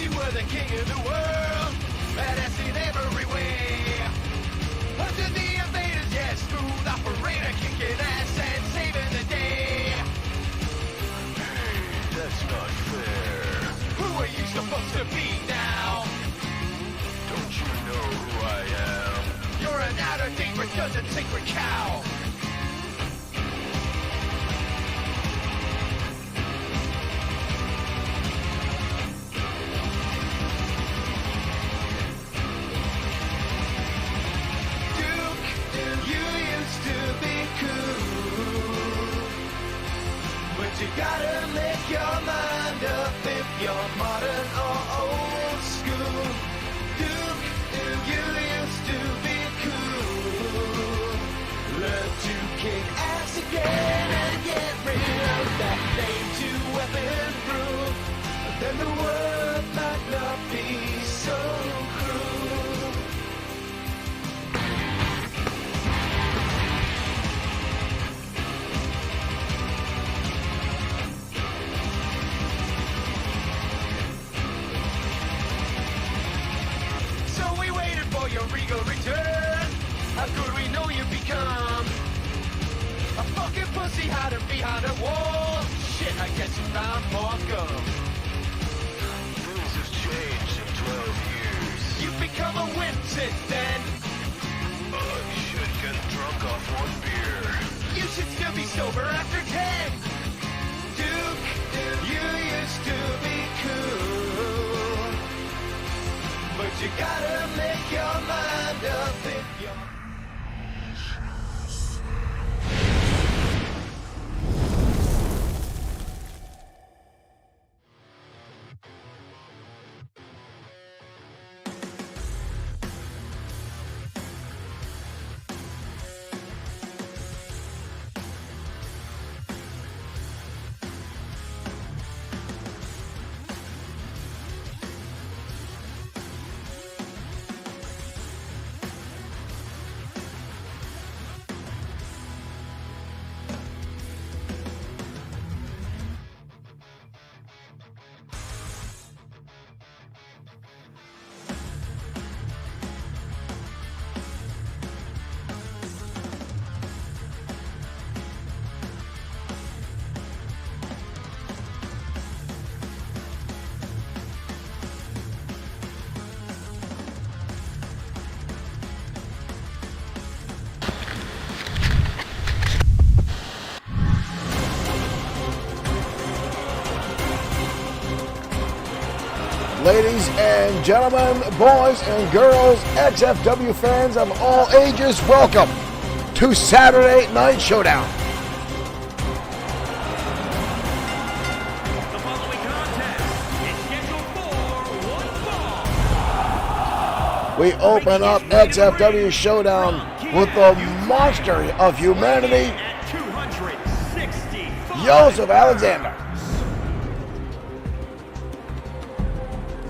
you were the king of the world, badass in every way. Under the invaders, yeah, smooth operator, kicking ass and saving the day. Hey, that's not fair. Who are you supposed to be now? Don't you know who I am? You're an out-of-date, redundant sacred cow. You gotta make your mind up if you're modern or old school. Duke, you used to be cool. Learn to kick ass again and get rid of that name to weapon proof. Then the world might not be so cruel. Your regal return. How could we know you become a fucking pussy hiding behind a wall? Shit, I guess you found more gum. Things have changed in 12 years. You've become a wimp since then. I should get drunk off one beer. You should still be sober after 10. Duke, you used to be cool. But you gotta make your mind up if you're... Ladies and gentlemen, boys and girls, XFW fans of all ages, welcome to Saturday Night Showdown. The following contest is scheduled for one fall. We open up XFW Showdown with the monster of humanity, At 265. Joseph Alexander.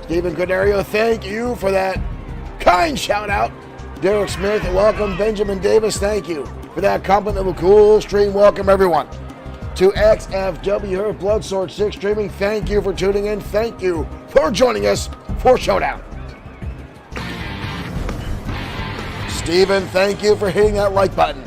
Stephen Canario, thank you for that kind shout out. Derek Smith, welcome. Benjamin Davis, thank you for that compliment of a cool stream. Welcome everyone to XFW here at Bloodsword6 Streaming. Thank you for tuning in. Thank you for joining us for Showdown. Stephen, thank you for hitting that like button.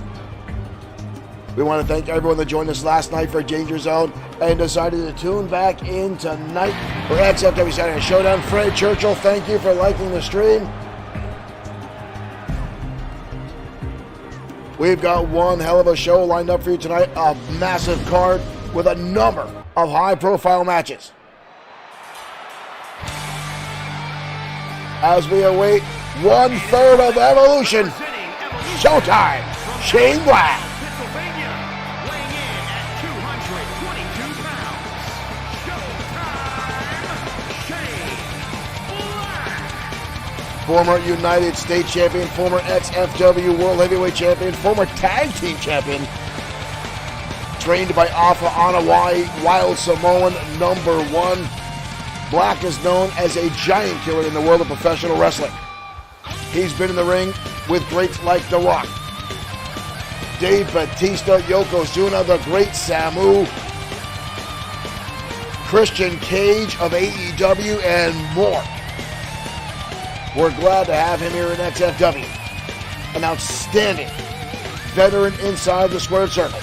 We want to thank everyone that joined us last night for Danger Zone and decided to tune back in tonight for XFW Saturday Night Showdown. Fred Churchill, thank you for liking the stream. We've got one hell of a show lined up for you tonight, a massive card with a number of high-profile matches. As we await 1/3 of Evolution, Showtime, Shane Black. Pennsylvania, weighing in at 222 pounds. Showtime, Shane Black. Former United States champion, former XFW World Heavyweight champion, former tag team champion, trained by Alpha Anawai, Wild Samoan #1. Black is known as a giant killer in the world of professional wrestling. He's been in the ring with greats like The Rock, Dave Bautista, Yokozuna, the Great Samu, Christian Cage of AEW, and more. We're glad to have him here in XFW. An outstanding veteran inside the squared circle.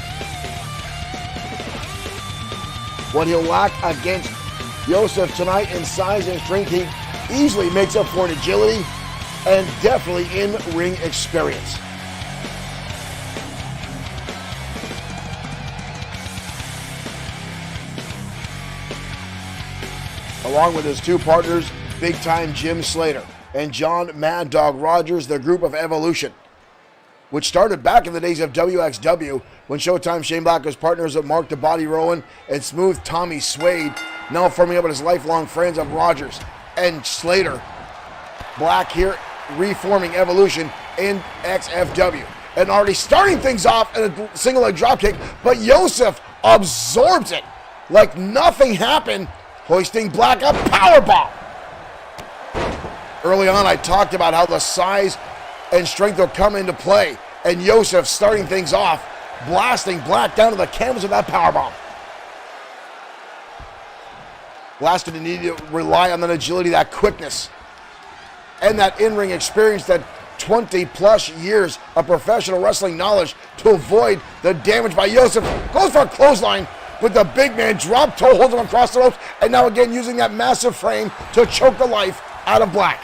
What he'll lack against Yosef tonight in size and strength, he easily makes up for in agility and definitely in ring experience. Along with his two partners, Big Time Jim Slater and John Mad Dog Rogers, the group of Evolution, which started back in the days of WXW when Showtime Shane Black was partners of Mark the Body Rowan and Smooth Tommy Suede, now forming up as lifelong friends of Rogers and Slater. Black here reforming Evolution in XFW and already starting things off in a single leg dropkick, but Yosef absorbs it like nothing happened, hoisting Black a powerbomb. Early on, I talked about how the size and strength will come into play, and Yosef starting things off, blasting Black down to the canvas with that powerbomb. Black didn't need to rely on that agility, that quickness, and that in-ring experience, that 20-plus years of professional wrestling knowledge to avoid the damage by Yosef. Goes for a clothesline, with the big man drop toe, holds him across the ropes, and now again using that massive frame to choke the life out of Black.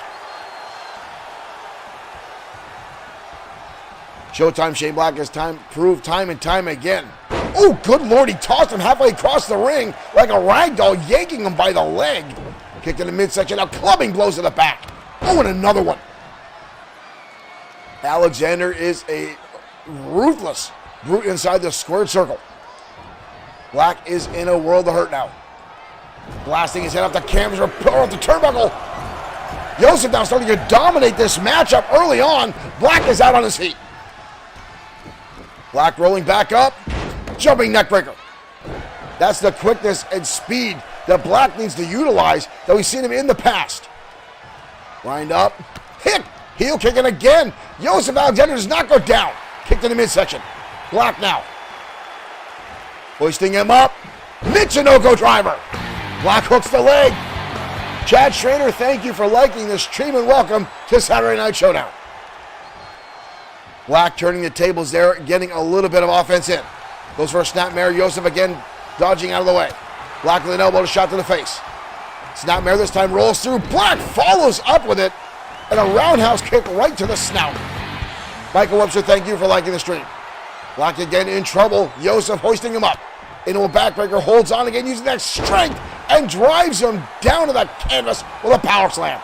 Showtime Shane Black has proved time and time again. Oh, good Lord, he tossed him halfway across the ring like a rag doll, yanking him by the leg. Kicked in the midsection, now clubbing blows to the back. Oh, and another one. Alexander is a ruthless brute inside the squared circle. Black is in a world of hurt now. Blasting his head off the canvas, or off the turnbuckle. Yosef now starting to dominate this matchup early on. Black is out on his feet. Black rolling back up, jumping neckbreaker. That's the quickness and speed that Black needs to utilize that we've seen him in the past. Wind up, hit, heel kicking again. Yosef Alexander does not go down. Kicked in the midsection. Black now. Hoisting him up, Michinoku driver. Black hooks the leg. Chad Schrader, thank you for liking the stream and welcome to Saturday Night Showdown. Black turning the tables there, getting a little bit of offense in. Goes for a snapmare. Yosef again dodging out of the way. Black with an elbow, a shot to the face. Snapmare this time rolls through. Black follows up with it, and a roundhouse kick right to the snout. Michael Webster, thank you for liking the stream. Black again in trouble. Yosef hoisting him up into a backbreaker. Holds on again using that strength and drives him down to the canvas with a power slam.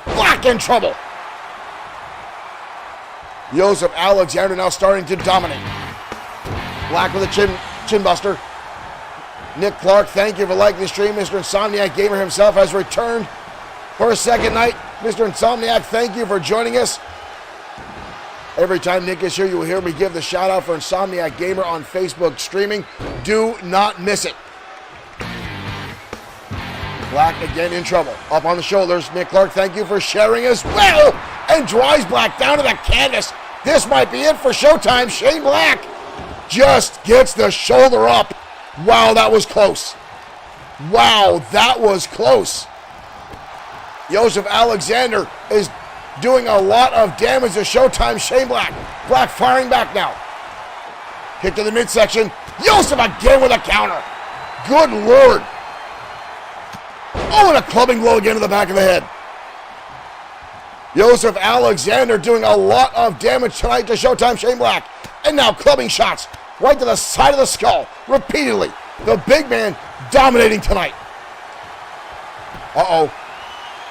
Black in trouble. Yosef Alexander now starting to dominate. Black with a chin buster. Nick Clark, thank you for liking the stream. Mr. Insomniac Gamer himself has returned for a second night. Mr. Insomniac, thank you for joining us. Every time Nick is here, you will hear me give the shout out for Insomniac Gamer on Facebook streaming. Do not miss it. Black again in trouble. Up on the shoulders. Nick Clark, thank you for sharing as well. And drives Black down to the canvas. This might be it for Showtime. Shane Black just gets the shoulder up. Wow, that was close. Wow, that was close. Yosef Alexander is doing a lot of damage to Showtime Shane Black. Black firing back now. Kick to the midsection. Yosef again with a counter. Good Lord. Oh, and a clubbing blow again to the back of the head. Yosef Alexander doing a lot of damage tonight to Showtime Shane Black. And now clubbing shots right to the side of the skull repeatedly. The big man dominating tonight. Uh-oh.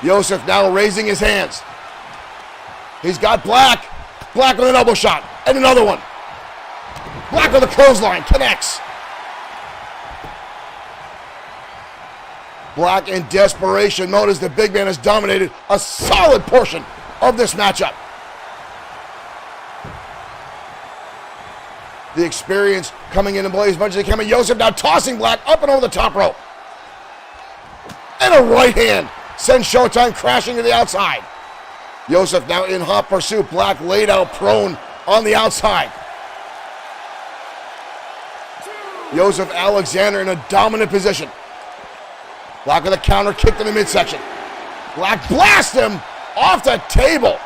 Yosef now raising his hands. He's got Black. Black with an elbow shot. And another one. Black with a clothesline. Connects. Black in desperation mode as the big man has dominated a solid portion of this matchup. The experience coming in and play as much as they can. Yosef now tossing Black up and over the top rope. And a right hand sends Showtime crashing to the outside. Yosef now in hot pursuit. Black laid out prone on the outside. Yosef Alexander in a dominant position. Black with a counter kick to the midsection. Black blasts him off the table.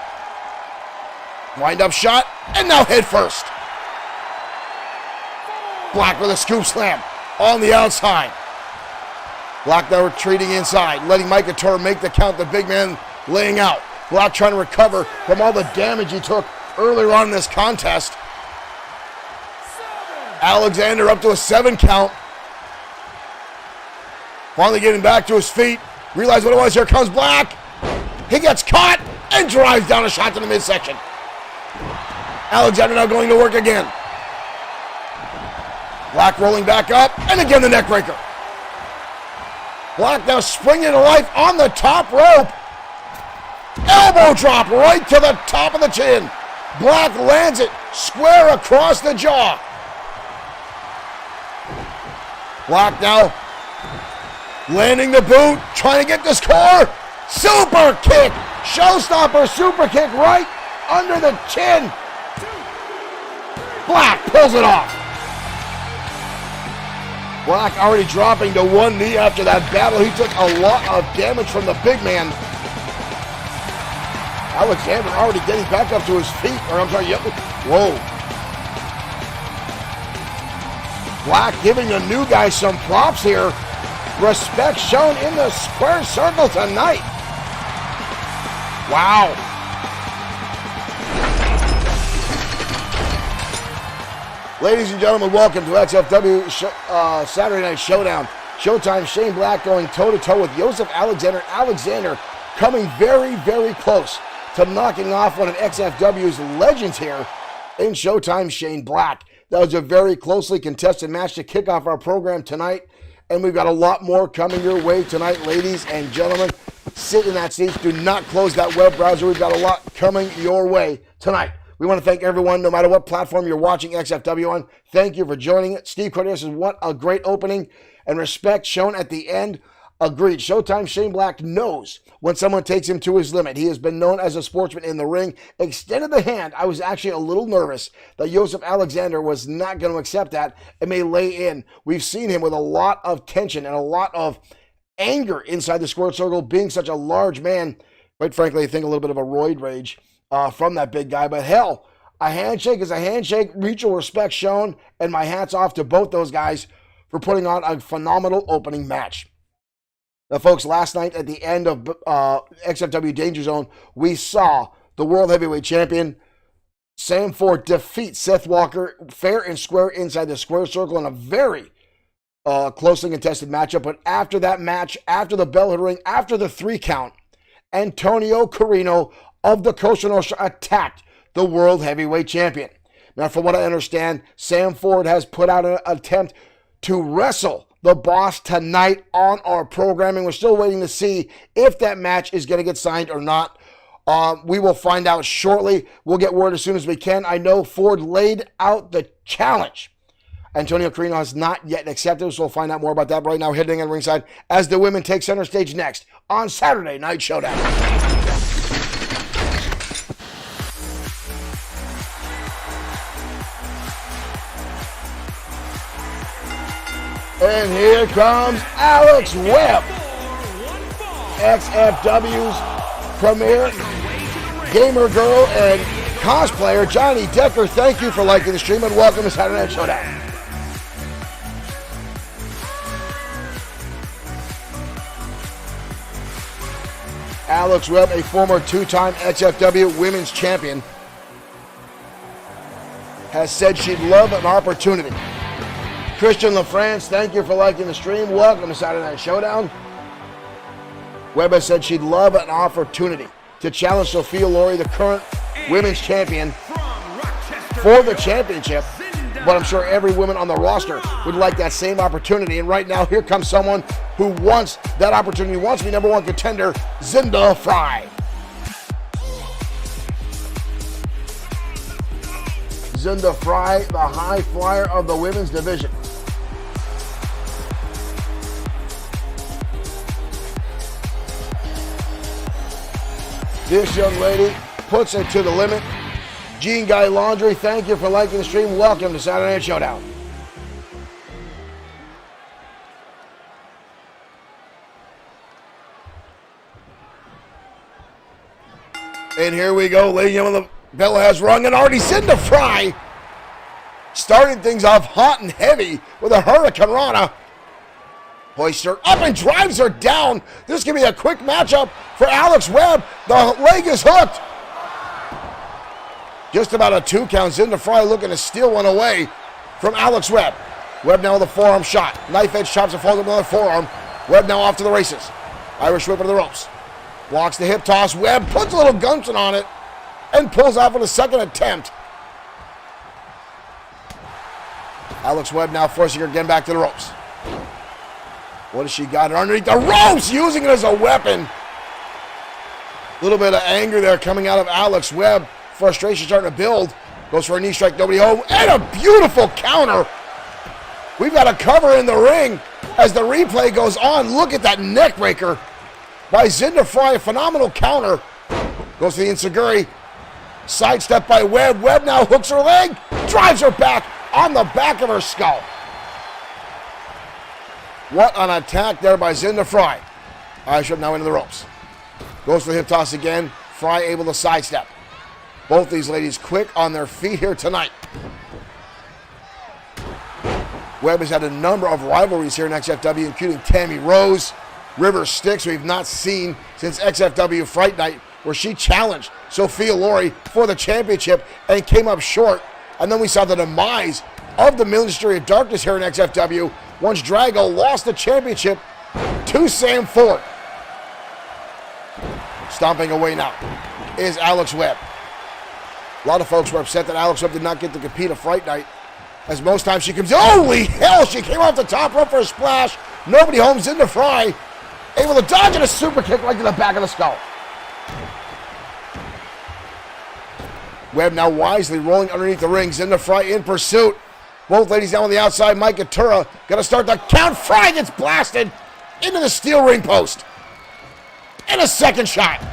Wind up shot, and now head first. Black with a scoop slam on the outside. Black now retreating inside, letting Mike Couture make the count. The big man laying out. Black trying to recover from all the damage he took earlier on in this contest. Alexander up to a 7 count. Finally getting back to his feet. Realize what it was. Here comes Black. He gets caught and drives down a shot to the midsection. Alexander now going to work again. Black rolling back up, and again the neck breaker. Black now springing to life on the top rope. Elbow drop right to the top of the chin. Black lands it square across the jaw. Black now landing the boot, trying to get the score. Super kick, showstopper super kick right under the chin. Black pulls it off. Black already dropping to one knee after that battle. He took a lot of damage from the big man. Alexander already getting back up to his feet. Or I'm sorry, whoa. Black giving the new guy some props here. Respect shown in the square circle tonight. Wow. Ladies and gentlemen, welcome to XFW Saturday Night Showdown. Showtime, Shane Black going toe-to-toe with Joseph Alexander. Alexander coming very, very close to knocking off one of XFW's legends here in Showtime, Shane Black. That was a very closely contested match to kick off our program tonight, and we've got a lot more coming your way tonight, ladies and gentlemen. Sit in that seat. Do not close that web browser. We've got a lot coming your way tonight. We want to thank everyone, no matter what platform you're watching XFW on. Thank you for joining it. Steve Cordes says, what a great opening, and respect shown at the end. Agreed. Showtime Shane Black knows when someone takes him to his limit. He has been known as a sportsman in the ring. Extended the hand. I was actually a little nervous that Joseph Alexander was not going to accept that and may lay in. We've seen him with a lot of tension and a lot of anger inside the square circle, being such a large man. Quite frankly, I think a little bit of a roid rage from that big guy. But hell, a handshake is a handshake. Mutual respect shown, and my hat's off to both those guys for putting on a phenomenal opening match. Now, folks, last night at the end of XFW Danger Zone, we saw the World Heavyweight Champion Sam Ford defeat Seth Walker fair and square inside the square circle in a very closely contested matchup. But after that match, after the bell had ring, after the 3 count, Antonio Carino of the Costa Nostra attacked the World Heavyweight Champion. Now, from what I understand, Sam Ford has put out an attempt to wrestle the boss tonight on our programming. We're still waiting to see if that match is going to get signed or not. We will find out shortly. We'll get word as soon as we can. I know Ford laid out the challenge. Antonio Carino has not yet accepted, so we'll find out more about that right now, hitting on ringside as the women take center stage next on Saturday Night Showdown. And here comes Alex Webb, XFW's premier gamer girl and cosplayer. Johnny Decker, thank you for liking the stream and welcome to Saturday Night Showdown. Alex Webb, a former 2-time XFW Women's Champion, has said she'd love an opportunity. Christian LaFrance, thank you for liking the stream. Welcome to Saturday Night Showdown. Webb has said she'd love an opportunity to challenge Sophia Laurie, the current women's champion, for the championship. But I'm sure every woman on the roster would like that same opportunity. And right now, here comes someone who wants that opportunity, wants to be number 1 contender, Zinda Fry. Zinda Fry, the high flyer of the women's division. This young lady puts it to the limit. Gene Guy Laundry, thank you for liking the stream. Welcome to Saturday Night Showdown. And here we go, ladies and gentlemen. The bell has rung, and already Cinder Fry starting things off hot and heavy with a Hurricane Rana. Hoists her up and drives her down. This can be a quick matchup for Alex Webb. The leg is hooked. Just about a 2 count. Cinder Fry looking to steal one away from Alex Webb. Webb now with a forearm shot. Knife edge chops and falls up another forearm. Webb now off to the races. Irish whip into the ropes. Blocks the hip toss. Webb puts a little gumption on it and pulls out for the second attempt. Alex Webb now forcing her again back to the ropes. What has she got? Underneath the ropes, using it as a weapon. A little bit of anger there coming out of Alex Webb. Frustration starting to build. Goes for a knee strike, nobody home. And a beautiful counter. We've got a cover in the ring as the replay goes on. Look at that neck breaker by Cinder Fry. A phenomenal counter. Goes for the enziguri. Sidestep by Webb. Webb now hooks her leg. Drives her back on the back of her skull. What an attack there by Cinder Fry. Irish whip now into the ropes. Goes for the hip toss again. Fry able to sidestep. Both these ladies quick on their feet here tonight. Webb has had a number of rivalries here in XFW, including Tammy Rose, River Styx, we've not seen since XFW Fright Night, where she challenged Sophia Laurie for the championship and came up short. And then we saw the demise of the Ministry of Darkness here in XFW once Drago lost the championship to Sam Ford. Stomping away now is Alex Webb. A lot of folks were upset that Alex Webb did not get to compete at Fright Night, as most times she comes, holy hell, she came off the top rope for a splash. Nobody home. Cinder Fry able to dodge and a super kick right to the back of the skull. Webb now wisely rolling underneath the ring. Cinder Fry in pursuit. Both ladies down on the outside. Mike Katura going to start the count. Fry gets blasted into the steel ring post. And a second shot.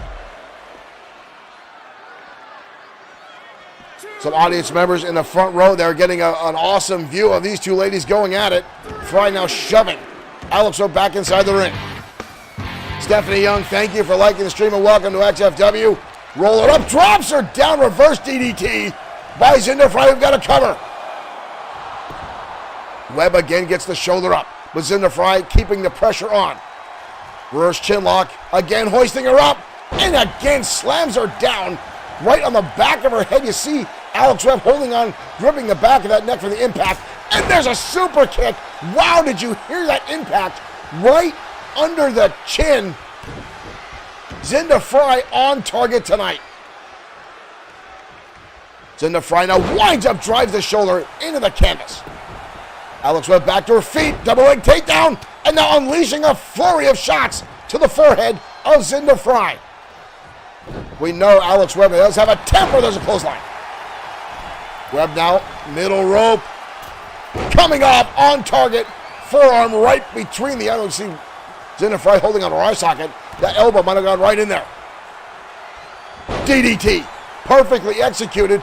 Some audience members in the front row there getting an awesome view of these two ladies going at it. Fry now shoving Alex Webb back inside the ring. Stephanie Young, thank you for liking the stream and welcome to XFW. Roll it up, drops her down, reverse DDT by Cinder Fry. We've got a cover. Webb again gets the shoulder up, but Cinder Fry keeping the pressure on. Reverse chinlock, again hoisting her up, and again slams her down right on the back of her head. You see Alex Webb holding on, gripping the back of that neck for the impact, and there's a super kick. Wow, did you hear that impact? Right under the chin. Cinder Fry on target tonight. Cinder Fry now winds up, drives the shoulder into the canvas. Alex Webb back to her feet, double leg takedown, and now unleashing a flurry of shots to the forehead of Cinder Fry. We know Alex Webb does have a temper. There's a clothesline. Webb now, middle rope, coming off on target, forearm right between the elbows. See Cinder Fry holding on her eye socket. That elbow might have gone right in there. DDT, perfectly executed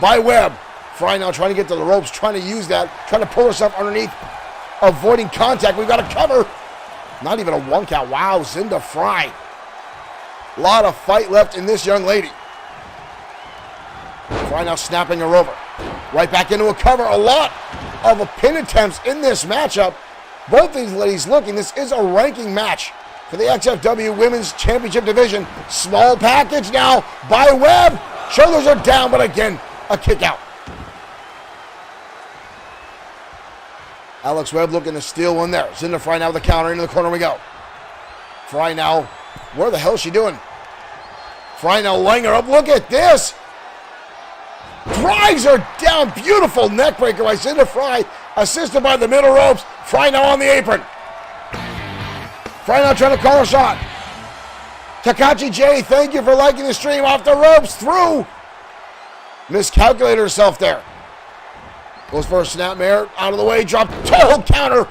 by Webb. Fry now trying to get to the ropes, trying to use that, trying to pull herself underneath, avoiding contact. We've got a cover. Not even a 1 count. Wow, Cinder Fry. A lot of fight left in this young lady. Fry now snapping her over. Right back into a cover. A lot of pin attempts in this matchup. Both these ladies looking. This is a ranking match for the XFW Women's Championship Division. Small package now by Webb. Shoulders are down, but again, a kick out. Alex Webb looking to steal one there. Cinder Fry now with the counter. Into the corner we go. Fry now. Where the hell is she doing? Fry now laying her up. Look at this. Drives her down. Beautiful neck breaker by Cinder Fry. Assisted by the middle ropes. Fry now on the apron. Fry now trying to call a shot. Takachi J, thank you for liking the stream. Off the ropes. Through. Miscalculated herself there. Goes for a snapmare. Out of the way. Drop. Total counter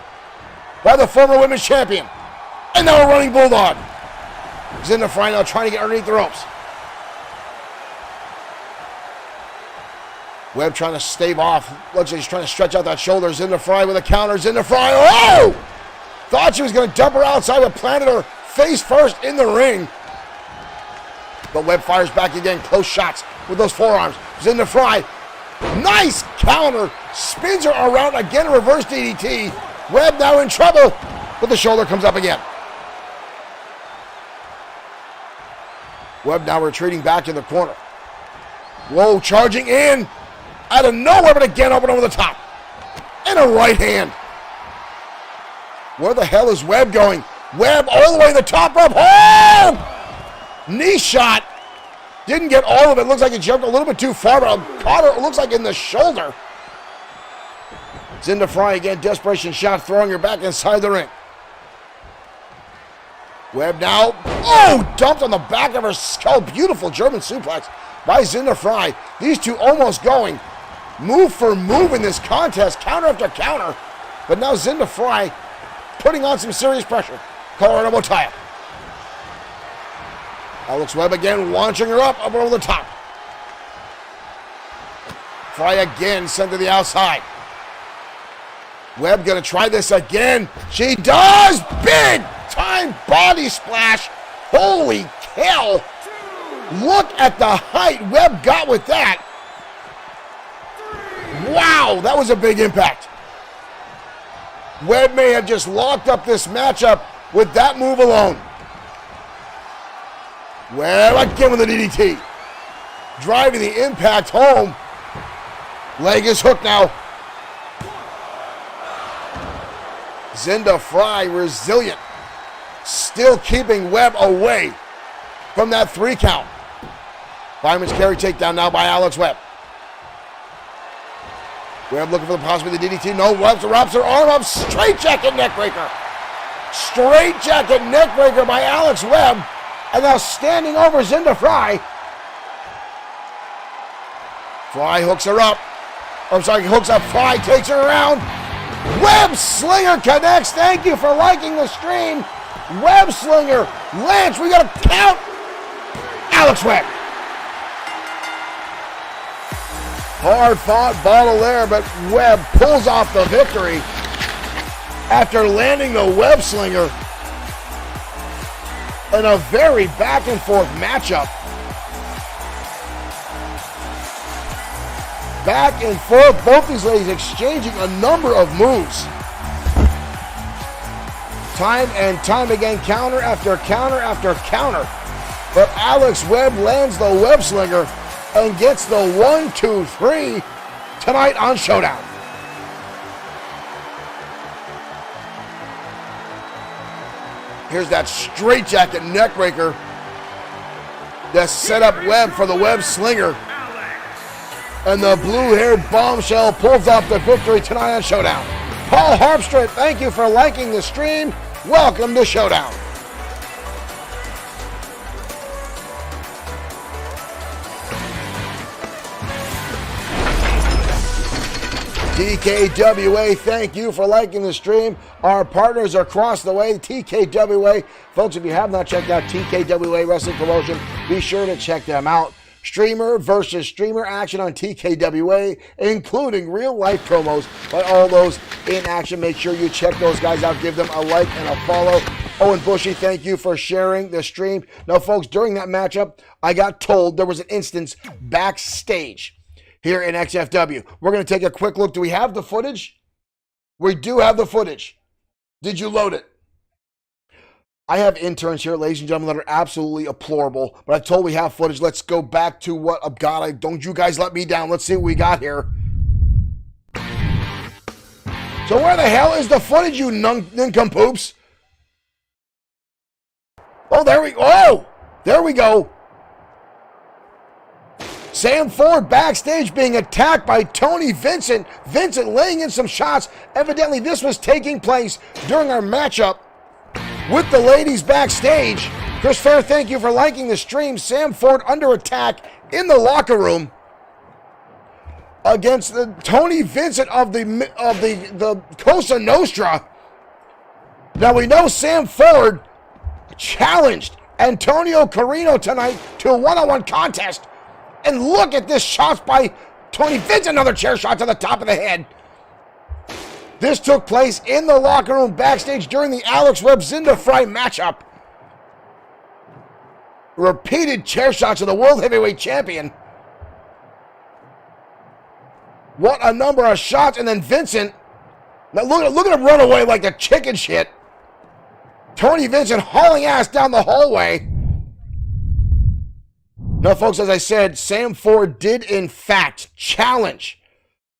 by the former women's champion. And now a running bulldog. Cinder Fry now trying to get underneath the ropes. Webb trying to stave off. Looks like he's trying to stretch out that shoulder. Cinder Fry with a counter. Cinder Fry. Oh! Thought she was going to dump her outside, but planted her face first in the ring. But Webb fires back again. Close shots with those forearms. Zinder Fry. Nice counter. Spins her around again. Reverse DDT. Webb now in trouble. But the shoulder comes up again. Webb now retreating back in the corner. Whoa, charging in. Out of nowhere, but again up and over the top. And a right hand. Where the hell is Webb going? Webb all the way to the top rope. Oh! Knee shot. Didn't get all of it. Looks like it jumped a little bit too far, but caught her, it looks like in the shoulder. Zinder Fry again. Desperation shot, throwing her back inside the ring. Webb now. Oh! Dumped on the back of her skull. Beautiful German suplex by Zinder Fry. These two almost going move for move in this contest. Counter after counter. But now Zinder Fry putting on some serious pressure. Colorado tie-up. Alex Webb again launching her up over the top. Fry again sent to the outside. Webb gonna try this again. She does! Big time body splash. Holy hell. Look at the height Webb got with that. Wow, that was a big impact. Webb may have just locked up this matchup with that move alone. Webb again with the DDT. Driving the impact home. Leg is hooked now. Zinder Fry resilient. Still keeping Webb away from that 3 count. Fireman's carry takedown now by Alex Webb. Webb looking for the possibility of the DDT. No, wraps her arm up. Straight jacket neckbreaker. Straight jacket neckbreaker by Alex Webb. And now standing over Zinder Fry. Fry hooks her up. Hooks up Fry, takes her around. Web Slinger connects. Thank you for liking the stream. Web Slinger. Lance, we got to count. Alex Webb. Hard fought battle there, but Webb pulls off the victory after landing the Web Slinger in a very back and forth matchup. Back and forth, both these ladies exchanging a number of moves. Time and time again, counter after counter after counter. But Alex Webb lands the Web Slinger and gets the 1, 2, 3 tonight on Showdown. Here's that straitjacket neckbreaker that set up Webb for the Web Slinger. And the blue-haired bombshell pulls off the victory tonight on Showdown. Paul Harpstrit, thank you for liking the stream. Welcome to Showdown. TKWA, thank you for liking the stream. Our partners are across the way, TKWA. Folks, if you have not checked out TKWA Wrestling Promotion, be sure to check them out. Streamer versus streamer action on TKWA, including real-life promos by all those in action. Make sure you check those guys out. Give them a like and a follow. Owen Bushy, thank you for sharing the stream. Now, folks, during that matchup, I got told there was an instance backstage here in XFW. We're going to take a quick look. Do we have the footage? We do have the footage. Did you load it? I have interns here, ladies and gentlemen, that are absolutely deplorable, but I'm told we have footage. Let's go back to what, oh God, don't you guys let me down. Let's see what we got here. So where the hell is the footage, you nincompoops? Oh, there we go. Sam Ford backstage being attacked by Tony Vincent. Vincent laying in some shots. Evidently, this was taking place during our matchup with the ladies backstage. Chris Fair, thank you for liking the stream. Sam Ford under attack in the locker room against the Tony Vincent of the Cosa Nostra. Now we know Sam Ford challenged Antonio Carino tonight to a one-on-one contest. And look at this shot by Tony Vincent, another chair shot to the top of the head. This took place in the locker room backstage during the Alex Webb Zinder Fry matchup. repeated chair shots of the World Heavyweight Champion. What a number of shots. And then Vincent, now look at him run away like a chicken shit. Tony Vincent hauling ass down the hallway. Now, folks, as I said, Sam Ford did, in fact, challenge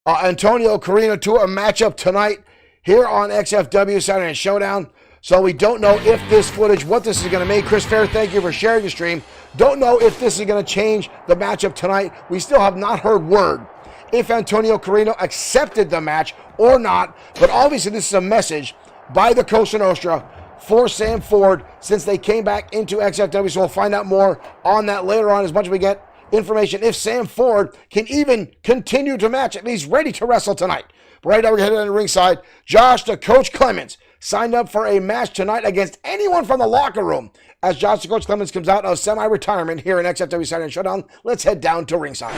Antonio Carino to a matchup tonight here on XFW Saturday Night Showdown. So we don't know if this footage, what this is going to make. Chris Fair, thank you for sharing the stream. Don't know if this is going to change the matchup tonight. We still have not heard word if Antonio Carino accepted the match or not. But obviously this is a message by the Cosa Nostra for Sam Ford since they came back into XFW. So we'll find out more on that later on as much as we get information if Sam Ford can even continue to match, and he's ready to wrestle tonight. But right now we're headed to the ringside. Josh the Coach Clemens signed up for a match tonight against anyone from the locker room as Josh the Coach Clemens comes out of semi-retirement here in XFW Saturday Night Showdown. Let's head down to ringside.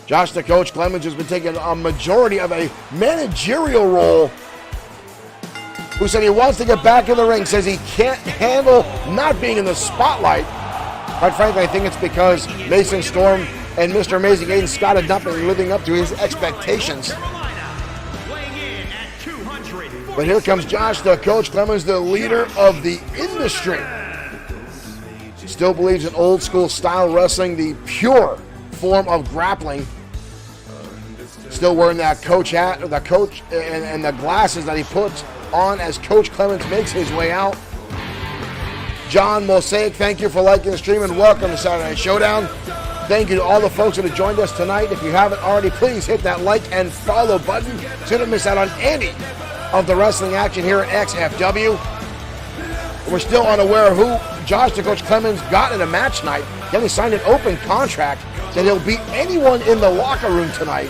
Josh the Coach Clemens has been taking a majority of a managerial role, who said he wants to get back in the ring, says he can't handle not being in the spotlight. Quite frankly, I think it's because Mason Storm and Mr. Amazing Aiden Scott had not been living up to his expectations. But here comes Josh the Coach Clemens, the leader of the industry. Still believes in old school style wrestling, the pure form of grappling. Still wearing that coach hat, the coach and the glasses that he puts on as Coach Clemens makes his way out. John Mosaic, thank you for liking the stream and welcome to Saturday Night Showdown. Thank you to all the folks that have joined us tonight. If you haven't already, please hit that like and follow button so you don't miss out on any of the wrestling action here at XFW. We're still unaware of who Josh the Coach Clemens got in a match tonight. He only signed an open contract that he'll beat anyone in the locker room tonight.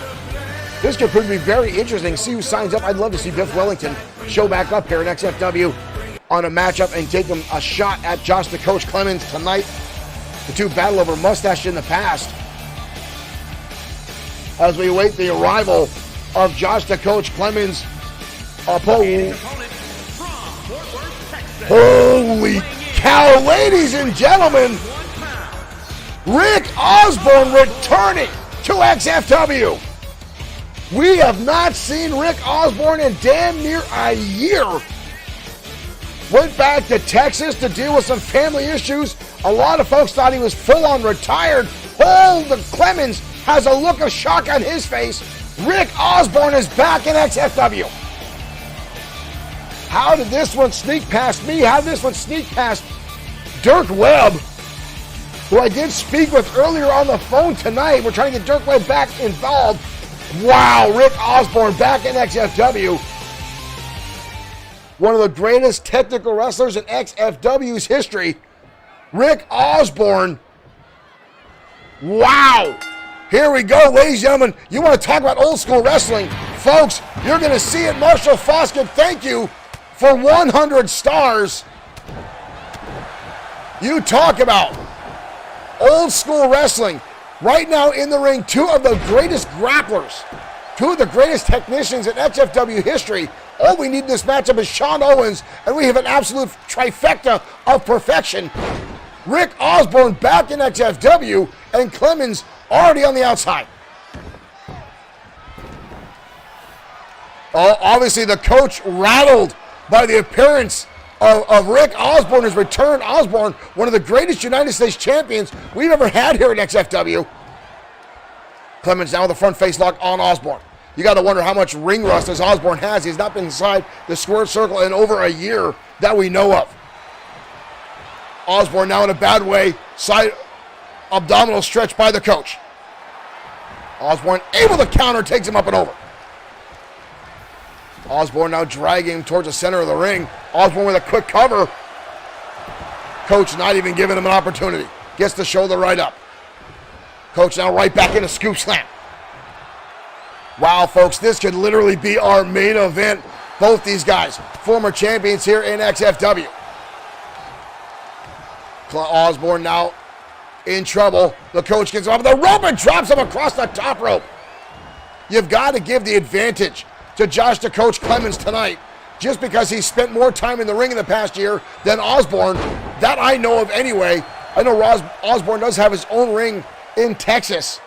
This could prove to be very interesting. See who signs up. I'd love to see Biff Wellington show back up here in XFW on a matchup and take him a shot at Josh the Coach Clemens tonight. The two battle over mustache in the past. As we await the arrival of Josh the Coach Clemens. Holy cow, ladies and gentlemen. Rick Osborne returning to XFW. We have not seen Rick Osborne in damn near a year. Went back to Texas to deal with some family issues. A lot of folks thought he was full-on retired. The Clemens has a look of shock on his face. Rick Osborne is back in XFW. How did this one sneak past me? How did this one sneak past Dirk Webb, who I did speak with earlier on the phone tonight? We're trying to get Dirk Webb back involved. Wow, Rick Osborne back in XFW. One of the greatest technical wrestlers in XFW's history. Rick Osborne. Wow. Here we go, ladies and gentlemen. You want to talk about old school wrestling? Folks, you're going to see it. Marshall Foskett, thank you for 100 stars. You talk about old school wrestling. Right now in the ring, two of the greatest grapplers, two of the greatest technicians in XFW history. All we need in this matchup is Sean Owens, and we have an absolute trifecta of perfection. Rick Osborne back in XFW, and Clemens already on the outside. Obviously, the coach rattled by the appearance of Rick Osborne, his return. Osborne, one of the greatest United States champions we've ever had here at XFW. Clemens now with the front face lock on Osborne. You got to wonder how much ring rust as Osborne has. He's not been inside the squared circle in over a year that we know of. Osborne now in a bad way. Side abdominal stretch by the coach. Osborne able to counter, takes him up and over. Osborne now dragging him towards the center of the ring. Osborne with a quick cover. Coach not even giving him an opportunity. Gets the shoulder right up. Coach now right back in a scoop slam. Wow, folks, this could literally be our main event. Both these guys, former champions here in XFW. Osborne now in trouble. The coach gets him off the rope and drops him across the top rope. You've got to give the advantage to Josh the Coach Clemens tonight. just because he spent more time in the ring in the past year than Osborne. That I know of anyway. I know Osborne does have his own ring in Texas.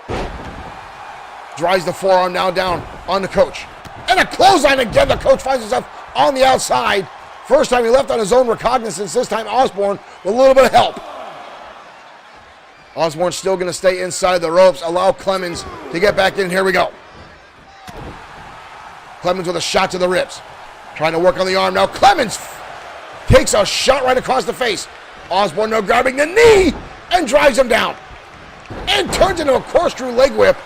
Drives the forearm now down on the coach. And a clothesline again. The coach finds himself on the outside. First time he left on his own recognizance. This time Osborne with a little bit of help. Osborne's still going to stay inside the ropes. Allow Clemens to get back in. Here we go. Clemens with a shot to the ribs. Trying to work on the arm now. Clemens takes a shot right across the face. Osborne now grabbing the knee and drives him down. And turns into a corkscrew leg whip.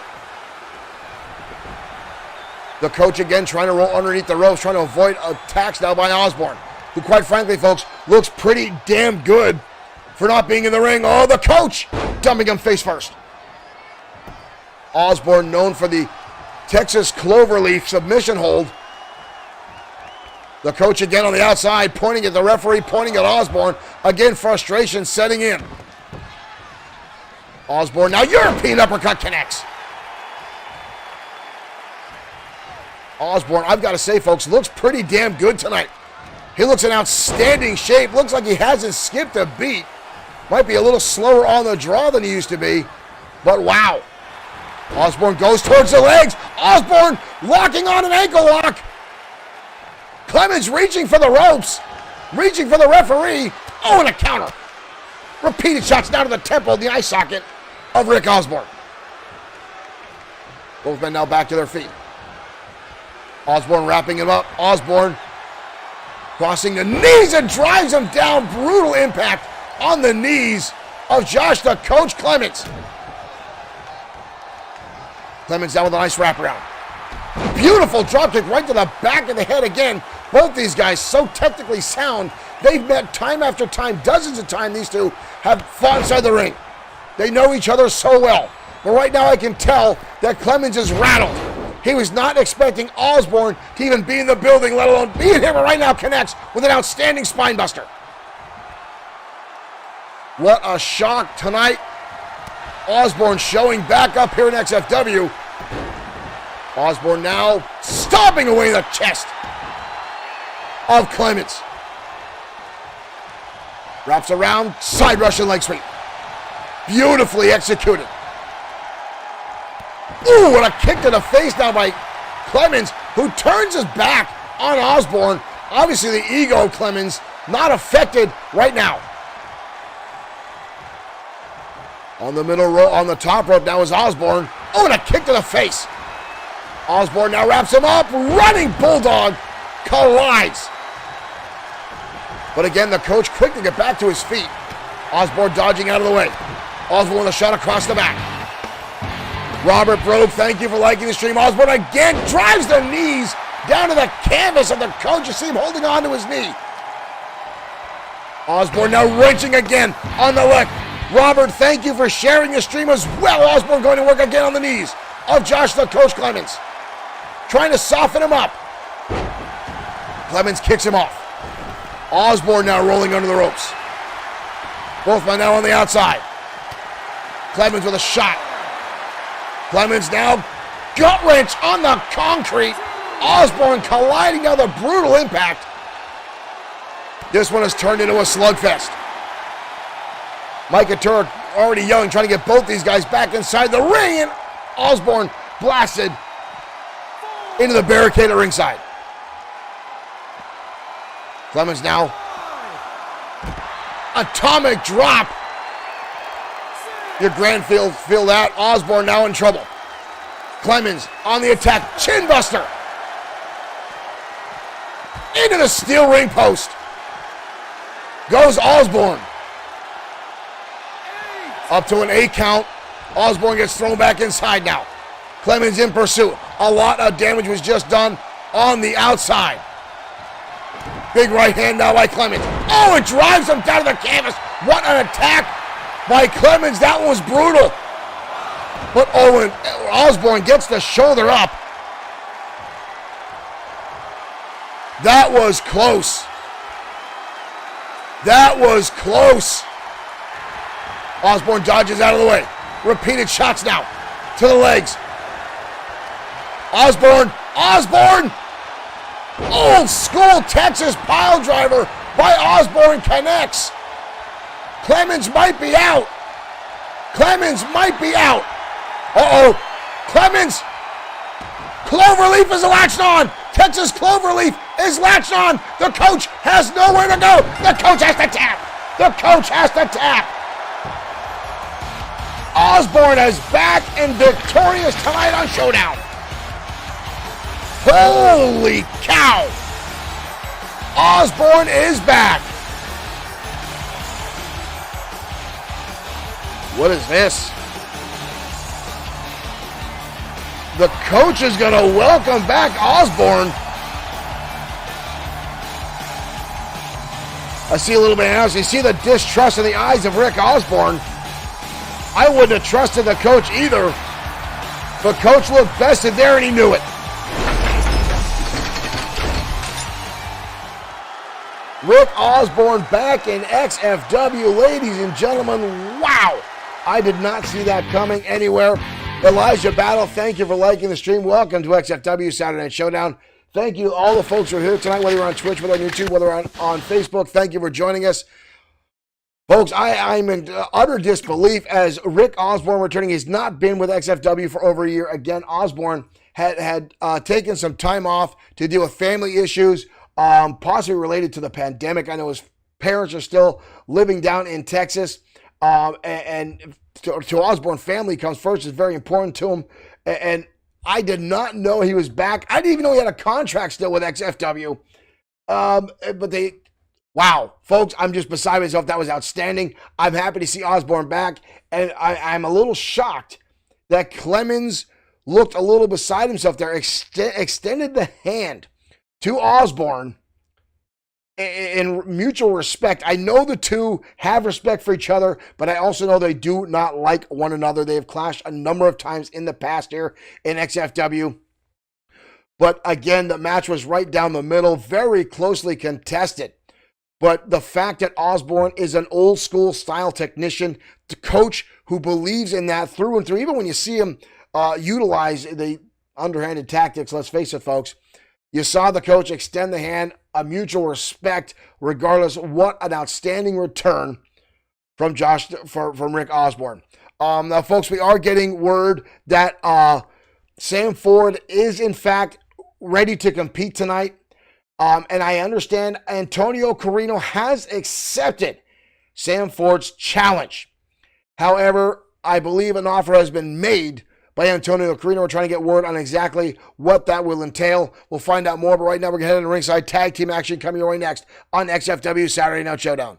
The coach again trying to roll underneath the ropes, trying to avoid attacks now by Osborne, who quite frankly, folks, looks pretty damn good for not being in the ring. Oh, the coach dumping him face first. Osborne known for the Texas Cloverleaf submission hold. The coach again on the outside, pointing at the referee, pointing at Osborne. Again, frustration setting in. Osborne now European uppercut connects. Osborne, I've got to say, folks, looks pretty damn good tonight. He looks in outstanding shape. Looks like he hasn't skipped a beat. Might be a little slower on the draw than he used to be, but wow. Osborne goes towards the legs. Osborne locking on an ankle lock. Clemens reaching for the ropes, reaching for the referee. Oh, and a counter. Repeated shots down to the temple, the eye socket of Rick Osborne. Both men now back to their feet. Osborne wrapping him up. Osborne crossing the knees and drives him down. Brutal impact on the knees of Josh the Coach Clemens. Clemens down with a nice wraparound. Beautiful dropkick right to the back of the head again. Both these guys so technically sound. They've met time after time, dozens of times these two have fought inside the ring. They know each other so well. But right now I can tell that Clemens is rattled. He was not expecting Osborne to even be in the building, let alone be in here, but right now connects with an outstanding spine buster. What a shock tonight. Osborne showing back up here in XFW. Osborne now stomping away the chest of Clemens. Wraps around, side Russian leg sweep. Beautifully executed. Ooh, what a kick to the face now by Clemens, who turns his back on Osborne. Obviously the ego of Clemens not affected right now. On the middle row, on the top rope now is Osborne. Oh, and a kick to the face. Osborne now wraps him up. Running Bulldog collides. But again, the coach quick to get back to his feet. Osborne dodging out of the way. Osborne with a shot across the back. Robert Brogue, thank you for liking the stream. Osborne again drives the knees down to the canvas of the coach. You see him holding on to his knee. Osborne now wrenching again on the leg. Robert, thank you for sharing the stream as well. Osborne going to work again on the knees of Josh the Coach Clemens. Trying to soften him up. Clemens kicks him off. Osborne now rolling under the ropes. Both men now on the outside. Clemens with a shot. Clemens now gut wrench on the concrete. Osborne colliding now, the brutal impact. This one has turned into a slugfest. Micah Turek, already young, trying to get both these guys back inside the ring, and Osborne blasted into the barricade at ringside. Clemens now. Atomic drop. Your grand feel that. Osborne now in trouble. Clemens on the attack. Chin buster. Into the steel ring post. Goes Osborne. Up to an 8 count. Osborne gets thrown back inside now. Clemens in pursuit. A lot of damage was just done on the outside. Big right hand now by Clemens. Oh, it drives him down to the canvas. What an attack by Clemens. That one was brutal. But Osborne gets the shoulder up. That was close. That was close. Osborne dodges out of the way. Repeated shots now to the legs. Osborne. Old school Texas pile driver by Osborne connects. Clemens might be out. Clemens might be out. Uh-oh. Clemens. Cloverleaf is latched on. Texas Cloverleaf is latched on. The coach has nowhere to go. The coach has to tap. The coach has to tap. Osborne is back and victorious tonight on Showdown. Holy cow. Osborne is back. What is this? The coach is going to welcome back Osborne. I see a little bit else. You see the distrust in the eyes of Rick Osborne. I wouldn't have trusted the coach either. The coach looked bested there and he knew it. Rick Osborne back in XFW, ladies and gentlemen. Wow. I did not see that coming anywhere. Elijah Battle, thank you for liking the stream. Welcome to XFW Saturday Night Showdown. Thank you to all the folks who are here tonight, whether you're on Twitch, whether on YouTube, whether on Facebook. Thank you for joining us. Folks, I'm in utter disbelief as Rick Osborne returning. He's not been with XFW for over a year. Again, Osborne had taken some time off to deal with family issues, possibly related to the pandemic. I know his parents are still living down in Texas, and to Osborne, family comes first. It's very important to him, and I did not know he was back. I didn't even know he had a contract still with XFW. But wow, folks, I'm just beside myself. That was outstanding. I'm happy to see Osborne back, and I'm a little shocked that Clemens looked a little beside himself there, extended the hand to Osborne in mutual respect. I know the two have respect for each other, but I also know they do not like one another. They have clashed a number of times in the past here in XFW. But again, the match was right down the middle, very closely contested. But the fact that Osborne is an old school style technician, the coach who believes in that through and through, even when you see him utilize the underhanded tactics, let's face it, folks, you saw the coach extend the hand, a mutual respect, regardless. What an outstanding return from Rick Osborne. Now, folks, we are getting word that Sam Ford is, in fact, ready to compete tonight. And I understand Antonio Carino has accepted Sam Ford's challenge. However, I believe an offer has been made by Antonio Carino. We're trying to get word on exactly what that will entail. We'll find out more, but right now we're going to head into ringside. Tag team action coming your way next on XFW Saturday Night Showdown.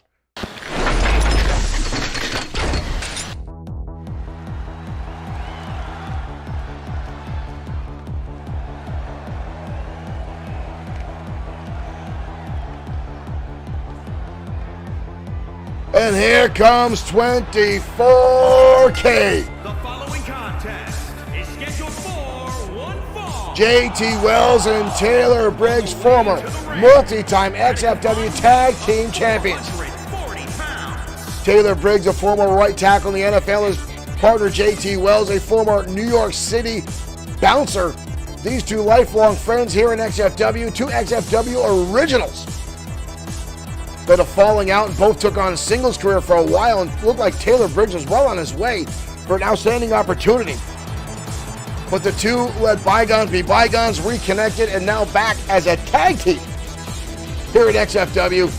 And here comes 24K. The following contest is scheduled for one fall. JT Wells and Taylor Briggs, former multi-time XFW Tag Team Champions. 140 pounds. Taylor Briggs, a former right tackle in the NFL, his partner JT Wells, a former New York City bouncer. These two lifelong friends here in XFW, two XFW originals that are falling out and both took on a singles career for a while, and looked like Taylor Briggs was well on his way for an outstanding opportunity. But the two let bygones be bygones, reconnected, and now back as a tag team here at XFW.